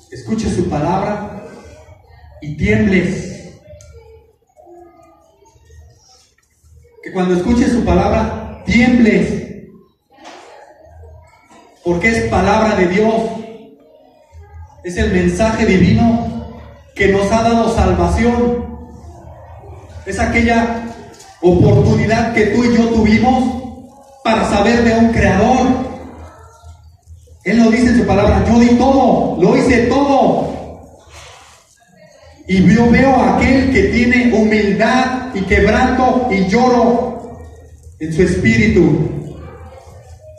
escuches su palabra y tiembles. Que cuando escuches su palabra, tiembles, porque es palabra de Dios, es el mensaje divino que nos ha dado salvación, es aquella oportunidad que tú y yo tuvimos para saber de un creador. Él lo dice en su palabra: yo di todo, lo hice todo. Y yo veo a aquel que tiene humildad y quebranto y lloro en su espíritu.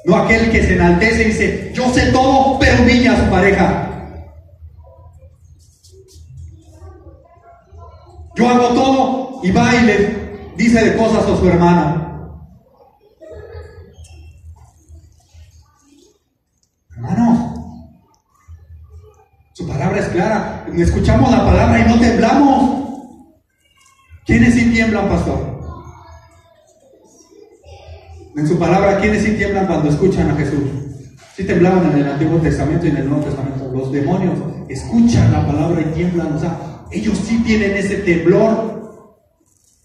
No aquel que se enaltece y dice: yo sé todo, pero humilla a su pareja. Yo hago todo, y va y le dice de cosas a su hermano. Hermanos, su palabra es clara. Escuchamos la palabra y no temblamos. ¿Quiénes sí tiemblan, pastor? En su palabra, ¿quiénes sí tiemblan cuando escuchan a Jesús? Sí temblaban en el Antiguo Testamento y en el Nuevo Testamento. Los demonios escuchan la palabra y tiemblan. O sea, ellos sí tienen ese temblor.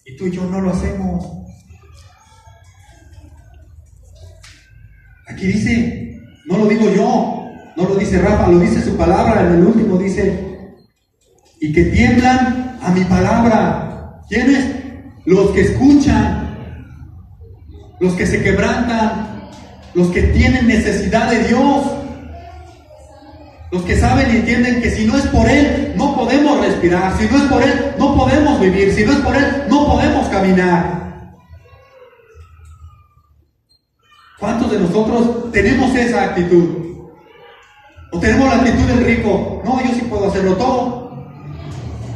Y tú y yo no lo hacemos. Aquí dice, no lo digo yo, no lo dice Rafa, lo dice su palabra. En el último dice: y que tiemblan a mi palabra. ¿Quiénes? Los que escuchan, los que se quebrantan, los que tienen necesidad de Dios, los que saben y entienden que si no es por Él no podemos respirar, si no es por Él no podemos vivir, si no es por Él no podemos caminar. ¿Cuántos de nosotros tenemos esa actitud? ¿O tenemos la actitud del rico? No, yo sí puedo hacerlo todo.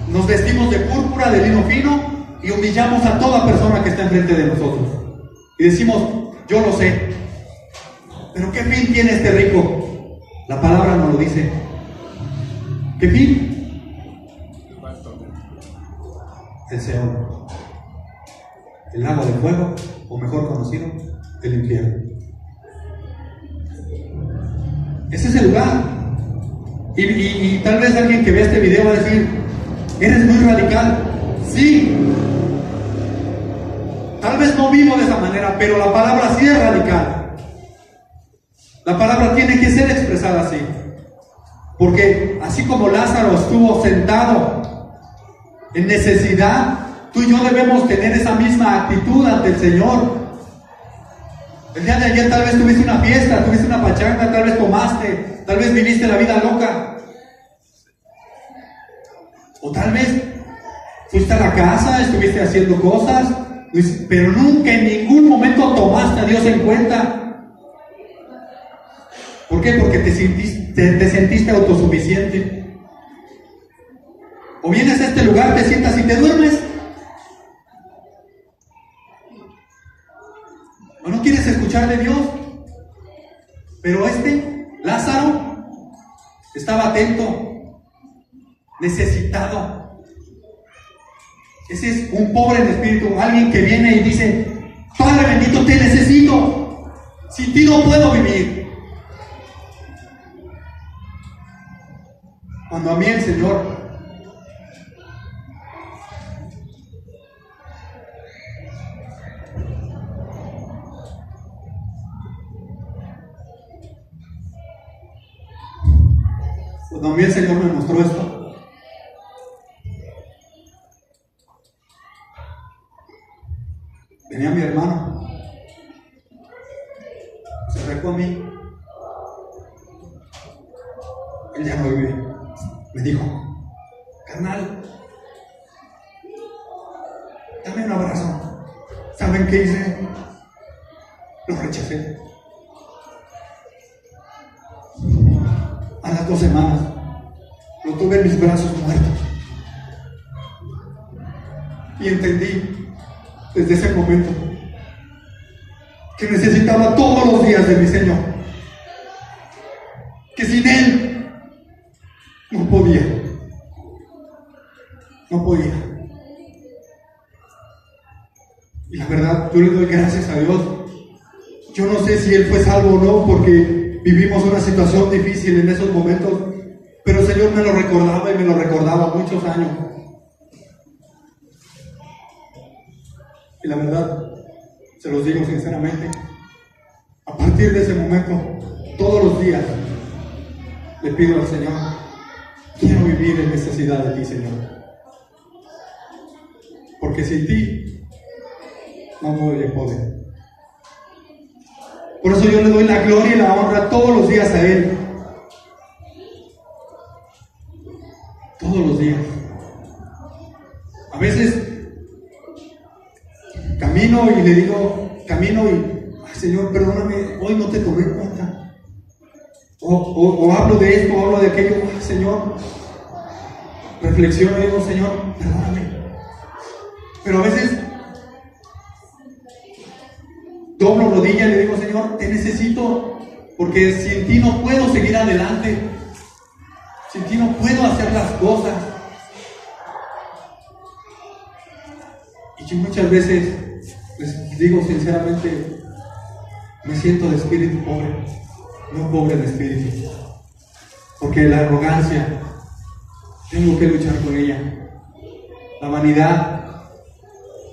Nos vestimos de púrpura, de lino fino, y humillamos a toda persona que está enfrente de nosotros. Y decimos: yo lo sé. Pero ¿qué fin tiene este rico? La palabra nos lo dice. ¿Qué fin? El Seol, el lago de fuego, o mejor conocido, el infierno. Ese es el lugar. Y tal vez alguien que vea este video va a decir: eres muy radical. Sí, tal vez no vivo de esa manera, pero la palabra sí es radical. La palabra tiene que ser expresada así. Porque así como Lázaro estuvo sentado en necesidad, tú y yo debemos tener esa misma actitud ante el Señor. El día de ayer tal vez tuviste una fiesta, tuviste una pachanga, tal vez tomaste, tal vez viviste la vida loca. O tal vez fuiste a la casa, estuviste haciendo cosas, pero nunca en ningún momento tomaste a Dios en cuenta. ¿Por qué? Porque te sentiste autosuficiente. O vienes a este lugar, te sientas y te duermes. ¿O no quieres escuchar de Dios? Pero Lázaro, estaba atento, necesitado. Ese es un pobre en espíritu, alguien que viene y dice: Padre bendito, te necesito. Sin ti no puedo vivir. Cuando a mí el Señor me mostró esto, venía mi hermano, se acercó a mí. Él ya no vive. Me dijo: carnal, dame un abrazo. ¿Saben qué hice? Lo rechacé. A las 2 semanas lo tuve en mis brazos muerto. Y entendí desde ese momento que necesitaba todos los días de mi Señor, que sin Él no podía. Y la verdad, yo le doy gracias a Dios. Yo no sé si Él fue salvo o no, porque vivimos una situación difícil en esos momentos, pero el Señor me lo recordaba y me lo recordaba muchos años. Y la verdad, se los digo sinceramente, a partir de ese momento, todos los días, le pido al Señor: quiero vivir en necesidad de ti, Señor. Porque sin ti no voy a poder. Por eso yo le doy la gloria y la honra todos los días a Él. Todos los días. A veces camino y le digo, ay Señor, perdóname, hoy no te tomé en cuenta. O hablo de esto, o hablo de aquello, ay Señor, reflexiono y digo, Señor, perdóname. Pero a veces doblo rodilla y le digo, Señor, te necesito, porque sin ti no puedo seguir adelante, sin ti no puedo hacer las cosas. Y yo muchas veces, les digo sinceramente, me siento de espíritu pobre, no pobre de espíritu, porque la arrogancia, tengo que luchar con ella, la vanidad,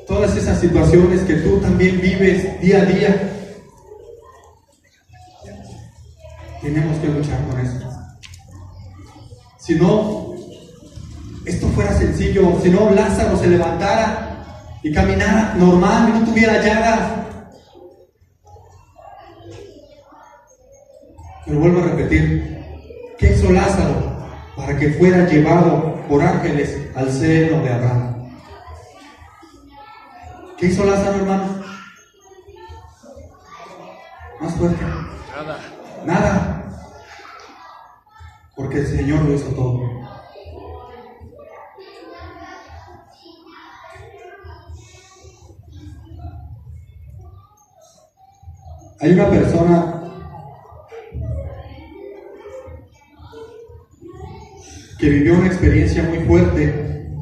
todas esas situaciones que tú también vives día a día, tenemos que luchar con eso. Si no, esto fuera sencillo, si no Lázaro se levantara y caminara normal y no tuviera llagas. Pero vuelvo a repetir, ¿qué hizo Lázaro para que fuera llevado por ángeles al seno de Abraham? ¿Qué hizo Lázaro, hermano? Más fuerte. Nada. Porque el Señor lo hizo todo. Hay una persona que vivió una experiencia muy fuerte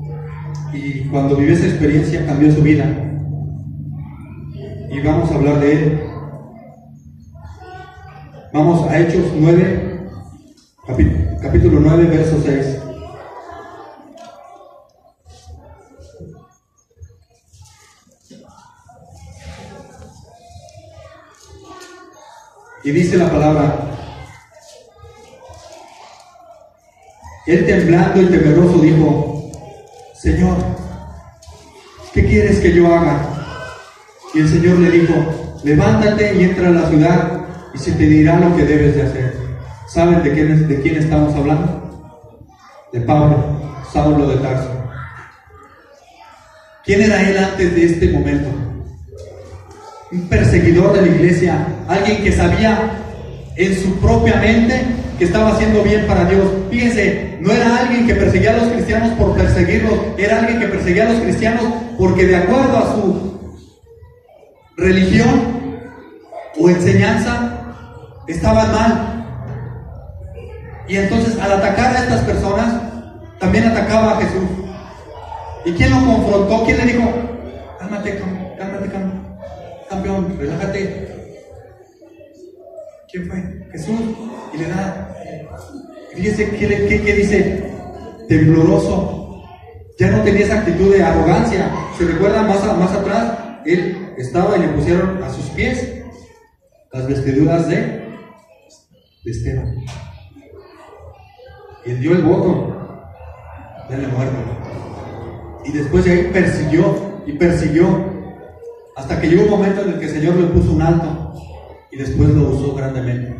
y cuando vivió esa experiencia cambió su vida. Y vamos a hablar de él. Vamos a Hechos 9, capítulo 9, verso 6. Y dice la palabra: él temblando y temeroso dijo: Señor, ¿qué quieres que yo haga? Y el Señor le dijo: levántate y entra a la ciudad y se te dirá lo que debes de hacer. ¿Saben de quién estamos hablando? De Pablo, Saulo de Tarso. ¿Quién era él antes de este momento? Un perseguidor de la iglesia, alguien que sabía en su propia mente que estaba haciendo bien para Dios. Fíjense, no era alguien que perseguía a los cristianos por perseguirlos, era alguien que perseguía a los cristianos porque de acuerdo a su religión o enseñanza estaban mal. Y entonces al atacar a estas personas también atacaba a Jesús. ¿Y quién lo confrontó? ¿Quién le dijo: cálmate, campeón, relájate? ¿Quién fue? Jesús. Y le da, fíjese que dice, tembloroso. Ya no tenía esa actitud de arrogancia. ¿Se recuerdan más atrás? Él estaba y le pusieron a sus pies las vestiduras de Esteban. Y él dio el voto de la muerte. Y después de ahí persiguió hasta que llegó un momento en el que el Señor le puso un alto y después lo usó grandemente.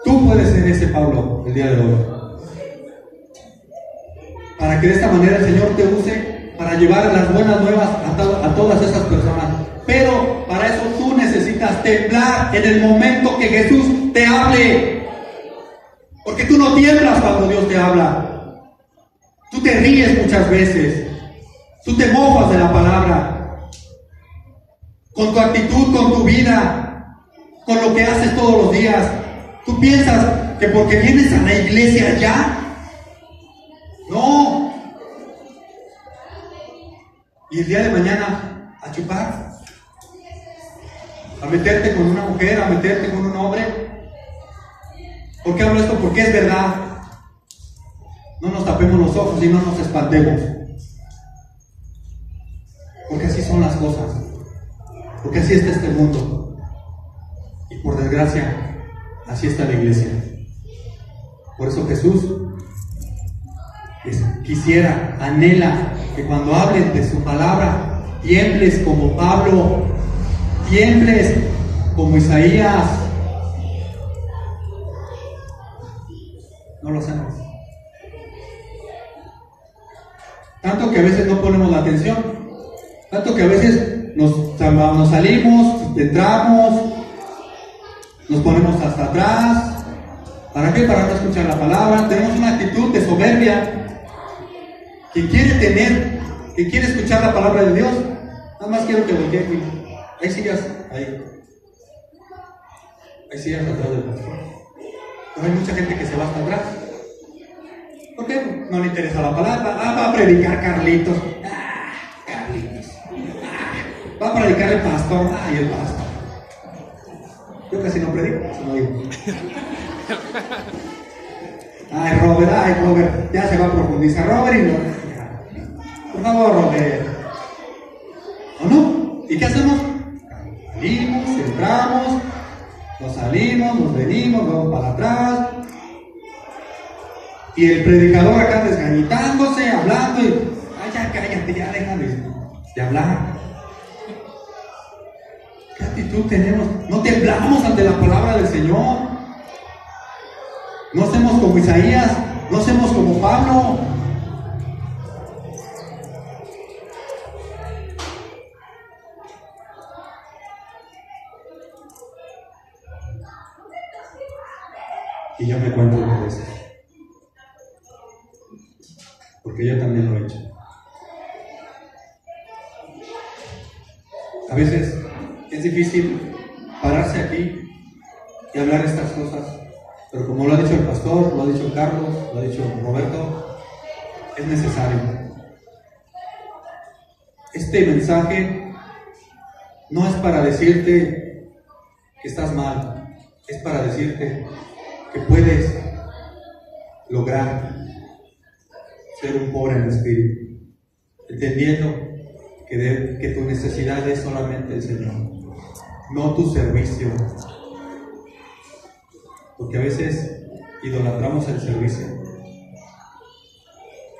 Tú puedes ser ese Pablo el día de hoy, para que de esta manera el Señor te use para llevar las buenas nuevas a todas esas personas. Pero para eso tú necesitas temblar en el momento que Jesús te hable, porque tú no tiemblas cuando Dios te habla. Tú te ríes muchas veces, tú te mofas de la palabra, con tu actitud, con tu vida, con lo que haces todos los días. Tú piensas que porque vienes a la iglesia ya, no. Y el día de mañana a chupar, a meterte con una mujer, a meterte con un hombre. ¿Por qué hablo esto? Porque es verdad. No nos tapemos los ojos y no nos espantemos, porque así son las cosas, porque así está este mundo, y por desgracia así está la iglesia. Por eso Jesús quisiera, anhela que cuando hablen de su palabra tiembles como Pablo, tiembles como Isaías. No lo hacemos. Tanto que a veces no ponemos la atención, tanto que a veces nos salimos, entramos, nos ponemos hasta atrás. ¿Para qué? Para no escuchar la palabra. Tenemos una actitud de soberbia que quiere escuchar la palabra de Dios. Nada más quiero que voltee aquí. Hay sillas ahí. Hay sillas atrás del pastor. Pero hay mucha gente que se va hasta atrás. ¿Por qué? No le interesa la palabra. Va a predicar Carlitos. Carlitos. Va a predicar el pastor. Y el pastor. Yo casi no predico, eso no digo. Ay, Robert, ya se va a profundizar. Robert y no. Por favor, Robert. ¿O no? ¿Y qué hacemos? Salimos, entramos, nos salimos, nos venimos, vamos para atrás. Y el predicador acá desgañitándose, hablando y. Ay, ya cállate, ya déjame de hablar. ¿Qué actitud tenemos? No temblamos ante la palabra del Señor. No hacemos como Isaías, no hacemos como Pablo. Y yo me cuento de eso, porque yo también lo he hecho. A veces es difícil pararse aquí y hablar estas cosas, pero como lo ha dicho el pastor, lo ha dicho Carlos, lo ha dicho Roberto, es necesario. Este mensaje no es para decirte que estás mal, es para decirte que puedes lograr ser un pobre en espíritu, entendiendo que tu necesidad es solamente el Señor, no tu servicio. Porque a veces idolatramos el servicio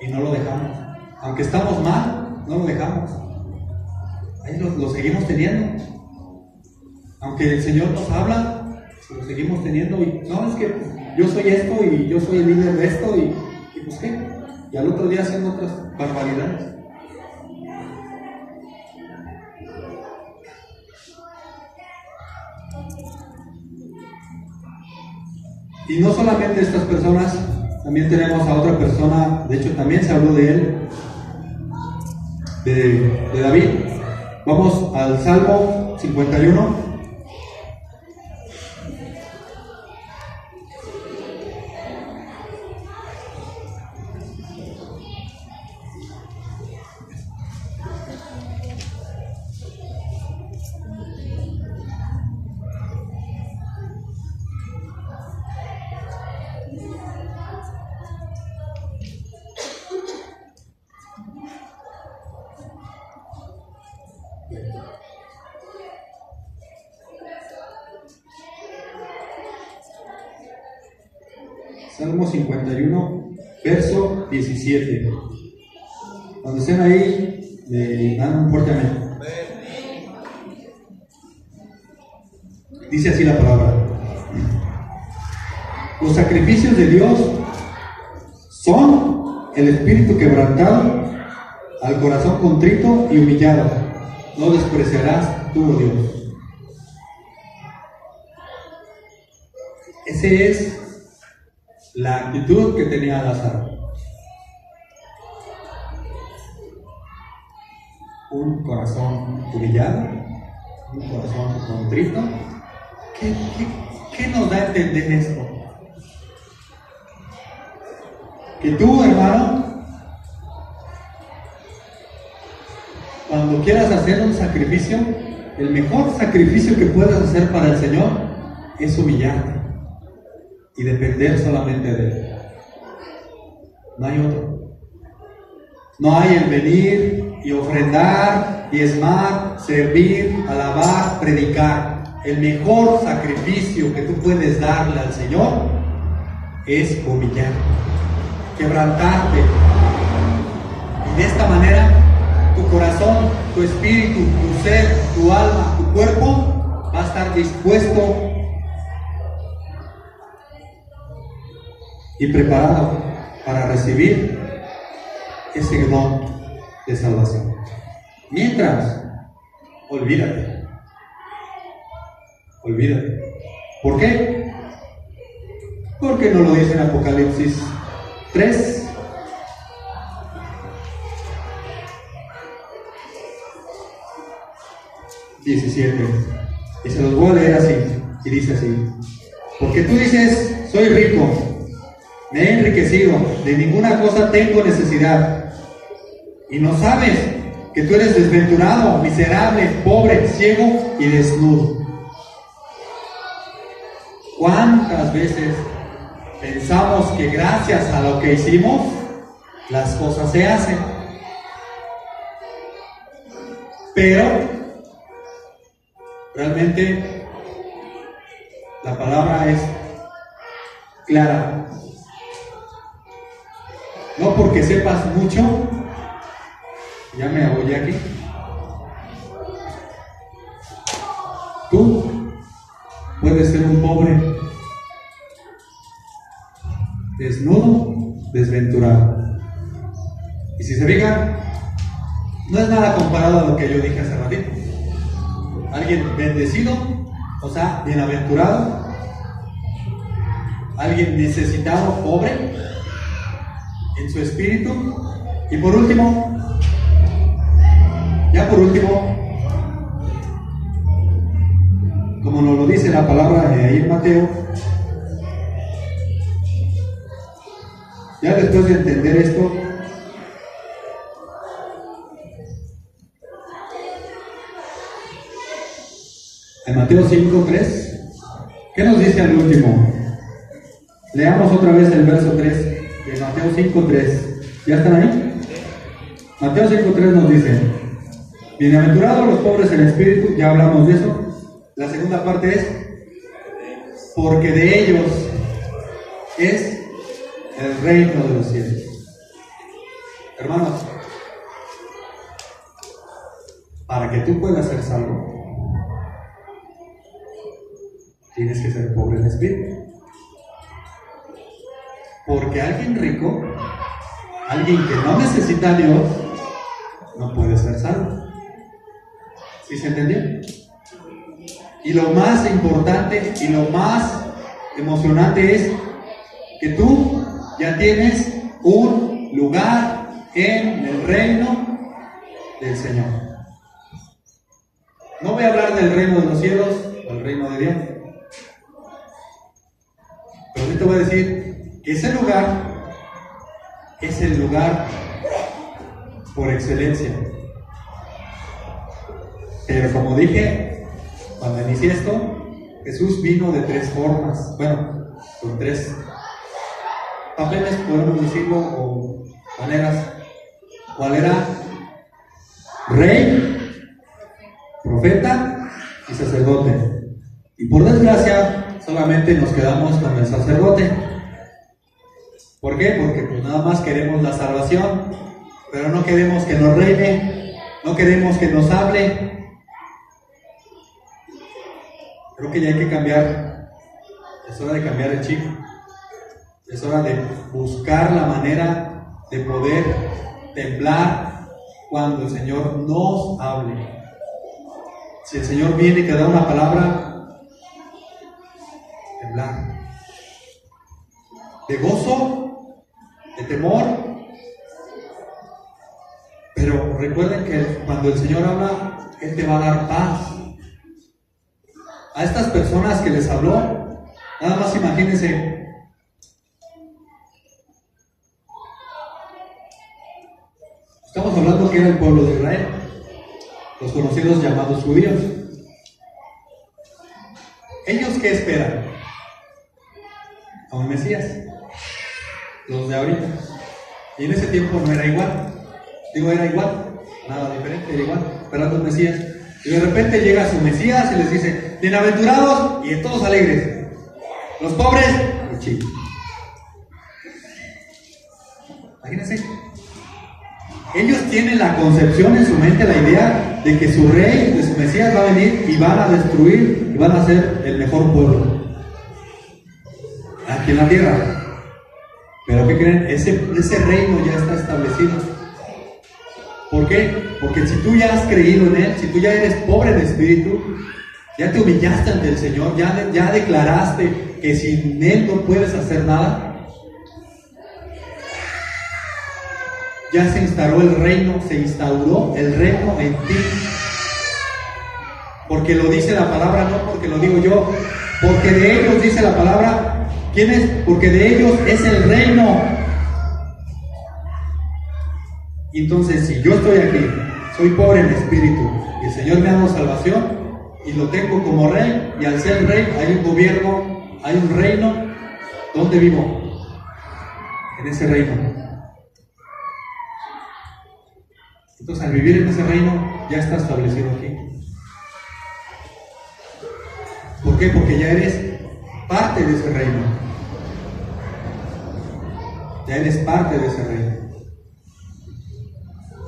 y no lo dejamos. Aunque estamos mal, no lo dejamos. Ahí lo seguimos teniendo. Aunque el Señor nos habla, lo seguimos teniendo. Y no, es que yo soy esto y yo soy el líder de esto y pues qué. Y al otro día haciendo otras barbaridades. Y no solamente estas personas, también tenemos a otra persona, de hecho también se habló de él, de David. Vamos al Salmo 51. Salmo 51, verso 17. Cuando estén ahí, me dan un fuerte amén. Dice así la palabra: los sacrificios de Dios son el espíritu quebrantado, al corazón contrito y humillado, no despreciarás tú, oh Dios. Ese es la actitud que tenía Lázaro. Un corazón humillado, un corazón contrito. ¿Qué nos da a entender esto? Que tú, hermano, cuando quieras hacer un sacrificio, el mejor sacrificio que puedas hacer para el Señor es humillarte y depender solamente de Él. No hay otro. No hay el venir y ofrendar, diezmar, servir, alabar, predicar. El mejor sacrificio que tú puedes darle al Señor es humillarte, quebrantarte. Y de esta manera tu corazón, tu espíritu, tu ser, tu alma, tu cuerpo va a estar dispuesto y preparado para recibir ese don de salvación. Mientras, olvídate. ¿Por qué? Porque no lo dice en Apocalipsis 3. Y se los voy a leer así, y dice así: porque tú dices, soy rico, me he enriquecido, de ninguna cosa tengo necesidad, y no sabes que tú eres desventurado, miserable, pobre, ciego y desnudo. ¿Cuántas veces pensamos que gracias a lo que hicimos, las cosas se hacen? Pero realmente la palabra es clara. No porque sepas mucho, ya me abollé aquí. Tú puedes ser un pobre, desnudo, desventurado. Y si se fijan, no es nada comparado a lo que yo dije hace ratito. Alguien bendecido, o sea, bienaventurado. Alguien necesitado, pobre en su espíritu. Y por último, como nos lo dice la palabra ahí en Mateo, ya después de entender esto, en Mateo 5:3, ¿qué nos dice al último? Leamos otra vez el verso 3 de Mateo 5:3. ¿Ya están ahí? Mateo 5:3 nos dice: bienaventurados los pobres en espíritu, ya hablamos de eso. La segunda parte es: porque de ellos es el reino de los cielos. Hermanos, para que tú puedas ser salvo, tienes que ser pobre en espíritu. Porque alguien rico, alguien que no necesita a Dios, no puede ser salvo. ¿Sí se entendió? Y lo más importante y lo más emocionante es que tú ya tienes un lugar en el reino del Señor. No voy a hablar del reino de los cielos o el reino de Dios, pero ahorita voy a decir que ese lugar es el lugar por excelencia. Pero como dije cuando inicié esto, Jesús vino de tres formas, bueno, con tres papeles, podemos decirlo, o maneras. ¿Cuál era? Rey, profeta y sacerdote. Y por desgracia solamente nos quedamos con el sacerdote. ¿Por qué? Porque pues nada más queremos la salvación, pero no queremos que nos reine, no queremos que nos hable. Creo que ya hay que cambiar, es hora de cambiar el chip, es hora de buscar la manera de poder temblar cuando el Señor nos hable. Si el Señor viene y te da una palabra, temblar. De gozo, de temor. Pero recuerden que cuando el Señor habla, Él te va a dar paz. A estas personas que les habló, nada más imagínense, estamos hablando que era el pueblo de Israel, los conocidos llamados judíos. ¿Ellos qué esperan? A un Mesías. Los de ahorita. Y en ese tiempo no era igual. Digo, era igual, nada diferente, era igual, esperando un Mesías. Y de repente llega su Mesías y les dice: bienaventurados, y todos alegres. Los pobres, cuchillo. Imagínense. Ellos tienen la concepción en su mente, la idea de que su rey, de su Mesías va a venir y van a destruir y van a ser el mejor pueblo aquí en la tierra. Pero ¿qué creen? Ese reino ya está establecido. ¿Por qué? Porque si tú ya has creído en Él, si tú ya eres pobre de espíritu, ya te humillaste ante el Señor, ya declaraste que sin Él no puedes hacer nada, ya se instauró el reino en ti. Porque lo dice la palabra, no porque lo digo yo, porque de ellos dice la palabra. ¿Quién es? Porque de ellos es el reino. Entonces, si yo estoy aquí, soy pobre en espíritu, y el Señor me ha dado salvación, y lo tengo como rey, y al ser rey hay un gobierno, hay un reino. ¿Dónde vivo? En ese reino. Entonces, al vivir en ese reino, ya está establecido aquí. ¿Por qué? Porque ya eres parte de ese reino. Ya eres parte de ese reino.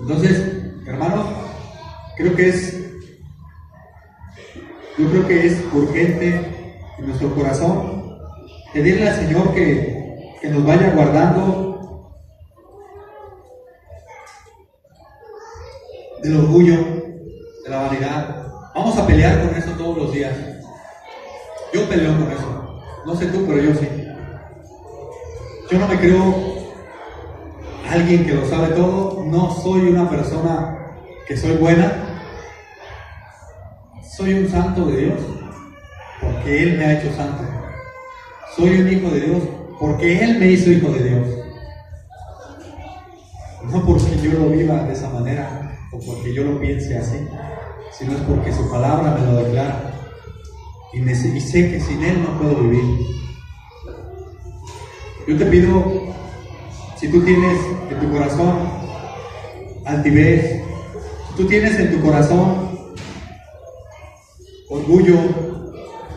Entonces, hermanos, yo creo que es urgente en nuestro corazón pedirle al Señor que nos vaya guardando del orgullo, de la vanidad. Vamos a pelear con eso todos los días. Yo peleo con eso. No sé tú, pero yo sí. Yo no me creo alguien que lo sabe todo. No soy una persona que soy buena. Soy un santo de Dios porque Él me ha hecho santo. Soy un hijo de Dios porque Él me hizo hijo de Dios. No porque yo lo viva de esa manera o porque yo lo piense así, sino es porque su palabra me lo declara. Y sé que sin Él no puedo vivir. Yo te pido, si tú tienes en tu corazón altivez, si tú tienes en tu corazón orgullo,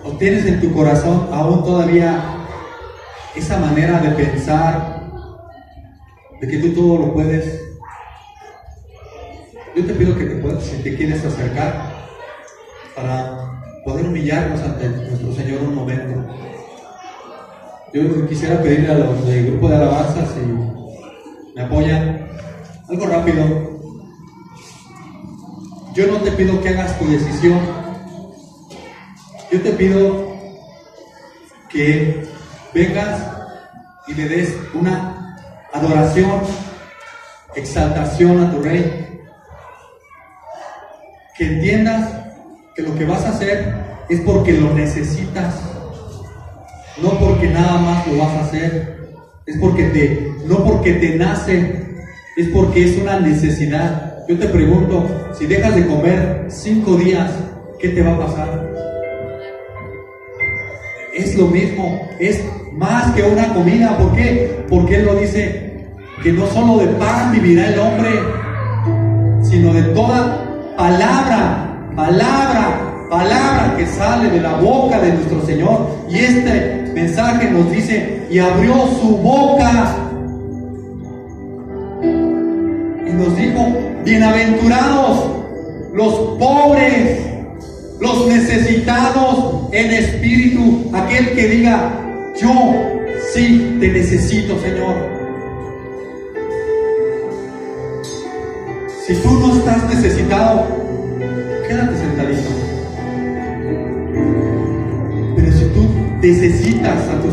o tienes en tu corazón aún todavía esa manera de pensar de que tú todo lo puedes, yo te pido que si te quieres acercar para poder humillarnos ante nuestro Señor un momento. Yo quisiera pedirle a los del grupo de alabanza si me apoyan, algo rápido. Yo no te pido que hagas tu decisión, yo te pido que vengas y le des una adoración, exaltación a tu Rey, que entiendas que lo que vas a hacer es porque lo necesitas, no porque nada más lo vas a hacer, es porque no porque te nace, es porque es una necesidad. Yo te pregunto, si dejas de comer 5 días, ¿qué te va a pasar? Es lo mismo, es más que una comida. ¿Por qué? Porque Él lo dice, que no solo de pan vivirá el hombre, sino de toda palabra que sale de la boca de nuestro Señor. Y este mensaje nos dice, y abrió su boca y nos dijo, bienaventurados los pobres, los necesitados en espíritu, aquel que diga, yo sí te necesito, Señor. Si tú no estás necesitado, quédate sentadito. Pero si tú necesitas a tu